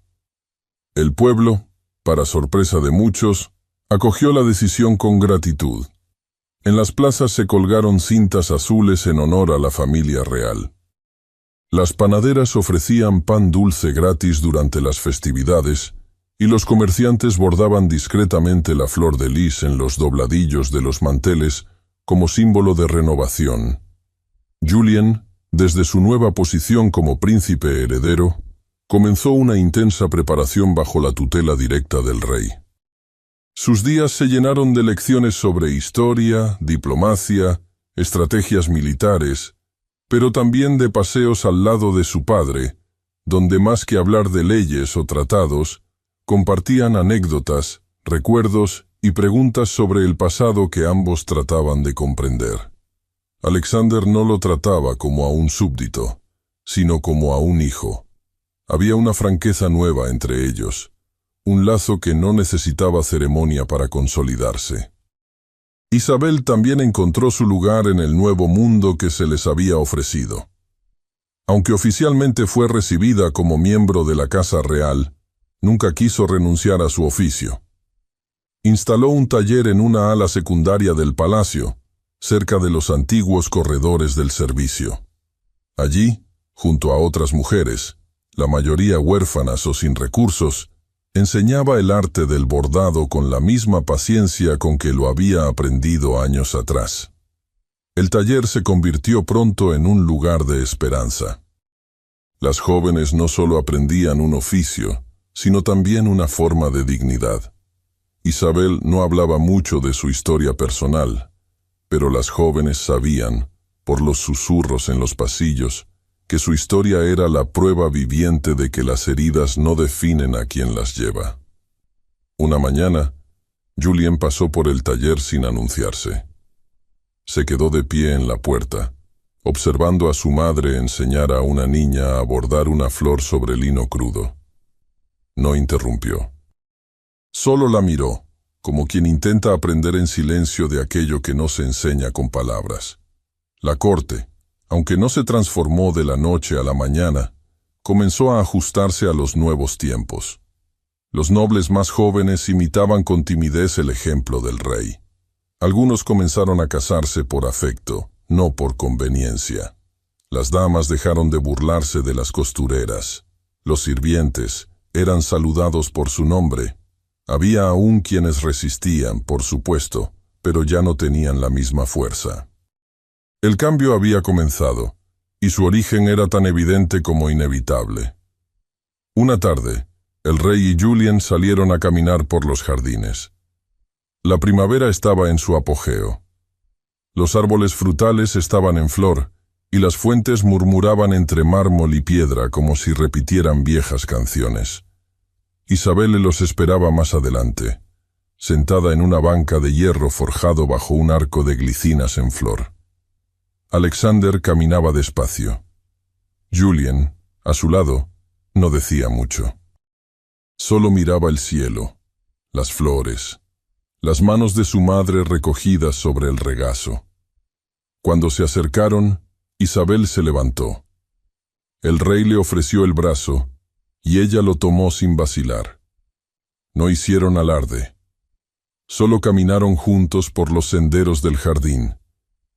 El pueblo, para sorpresa de muchos, acogió la decisión con gratitud. En las plazas se colgaron cintas azules en honor a la familia real. Las panaderas ofrecían pan dulce gratis durante las festividades y los comerciantes bordaban discretamente la flor de lis en los dobladillos de los manteles como símbolo de renovación. Julien, desde su nueva posición como príncipe heredero, comenzó una intensa preparación bajo la tutela directa del rey. Sus días se llenaron de lecciones sobre historia, diplomacia, estrategias militares, pero también de paseos al lado de su padre, donde más que hablar de leyes o tratados, compartían anécdotas, recuerdos y preguntas sobre el pasado que ambos trataban de comprender. Alexander no lo trataba como a un súbdito, sino como a un hijo. Había una franqueza nueva entre ellos, un lazo que no necesitaba ceremonia para consolidarse. Isabel también encontró su lugar en el nuevo mundo que se les había ofrecido. Aunque oficialmente fue recibida como miembro de la Casa Real, nunca quiso renunciar a su oficio. Instaló un taller en una ala secundaria del palacio, cerca de los antiguos corredores del servicio. Allí, junto a otras mujeres, la mayoría huérfanas o sin recursos, enseñaba el arte del bordado con la misma paciencia con que lo había aprendido años atrás. El taller se convirtió pronto en un lugar de esperanza. Las jóvenes no solo aprendían un oficio, sino también una forma de dignidad. Isabel no hablaba mucho de su historia personal, pero las jóvenes sabían, por los susurros en los pasillos, que su historia era la prueba viviente de que las heridas no definen a quien las lleva. Una mañana, Julien pasó por el taller sin anunciarse. Se quedó de pie en la puerta, observando a su madre enseñar a una niña a bordar una flor sobre lino crudo. No interrumpió. Solo la miró, como quien intenta aprender en silencio de aquello que no se enseña con palabras. La corte, aunque no se transformó de la noche a la mañana, comenzó a ajustarse a los nuevos tiempos. Los nobles más jóvenes imitaban con timidez el ejemplo del rey. Algunos comenzaron a casarse por afecto, no por conveniencia. Las damas dejaron de burlarse de las costureras. Los sirvientes eran saludados por su nombre. Había aún quienes resistían, por supuesto, pero ya no tenían la misma fuerza. El cambio había comenzado, y su origen era tan evidente como inevitable. Una tarde, el rey y Julien salieron a caminar por los jardines. La primavera estaba en su apogeo. Los árboles frutales estaban en flor, y las fuentes murmuraban entre mármol y piedra como si repitieran viejas canciones. Isabelle los esperaba más adelante, sentada en una banca de hierro forjado bajo un arco de glicinas en flor. Alexander caminaba despacio. Julien, a su lado, no decía mucho. Solo miraba el cielo, las flores, las manos de su madre recogidas sobre el regazo. Cuando se acercaron, Isabelle se levantó. El rey le ofreció el brazo, y ella lo tomó sin vacilar. No hicieron alarde. Solo caminaron juntos por los senderos del jardín,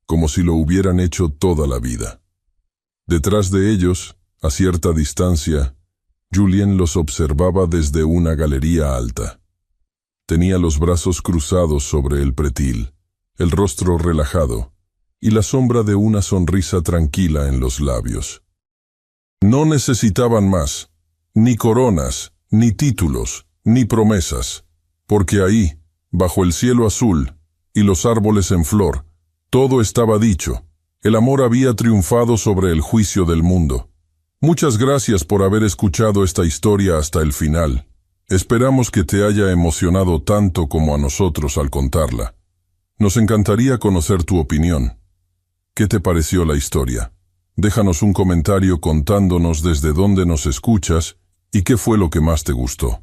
como si lo hubieran hecho toda la vida. Detrás de ellos, a cierta distancia, Julien los observaba desde una galería alta. Tenía los brazos cruzados sobre el pretil, el rostro relajado, y la sombra de una sonrisa tranquila en los labios. No necesitaban más, ni coronas, ni títulos, ni promesas, porque ahí, bajo el cielo azul y los árboles en flor, todo estaba dicho. El amor había triunfado sobre el juicio del mundo. Muchas gracias por haber escuchado esta historia hasta el final. Esperamos que te haya emocionado tanto como a nosotros al contarla. Nos encantaría conocer tu opinión. ¿Qué te pareció la historia? Déjanos un comentario contándonos desde dónde nos escuchas y qué fue lo que más te gustó.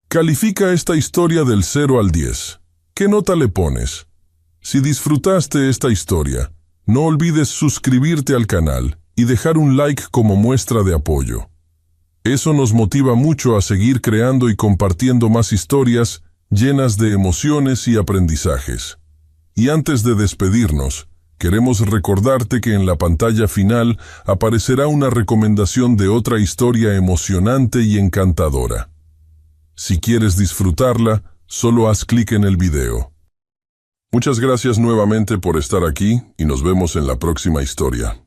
Califica esta historia del 0 al 10. ¿Qué nota le pones? Si disfrutaste esta historia, no olvides suscribirte al canal y dejar un like como muestra de apoyo. Eso nos motiva mucho a seguir creando y compartiendo más historias llenas de emociones y aprendizajes. Y antes de despedirnos, queremos recordarte que en la pantalla final aparecerá una recomendación de otra historia emocionante y encantadora. Si quieres disfrutarla, solo haz clic en el video. Muchas gracias nuevamente por estar aquí y nos vemos en la próxima historia.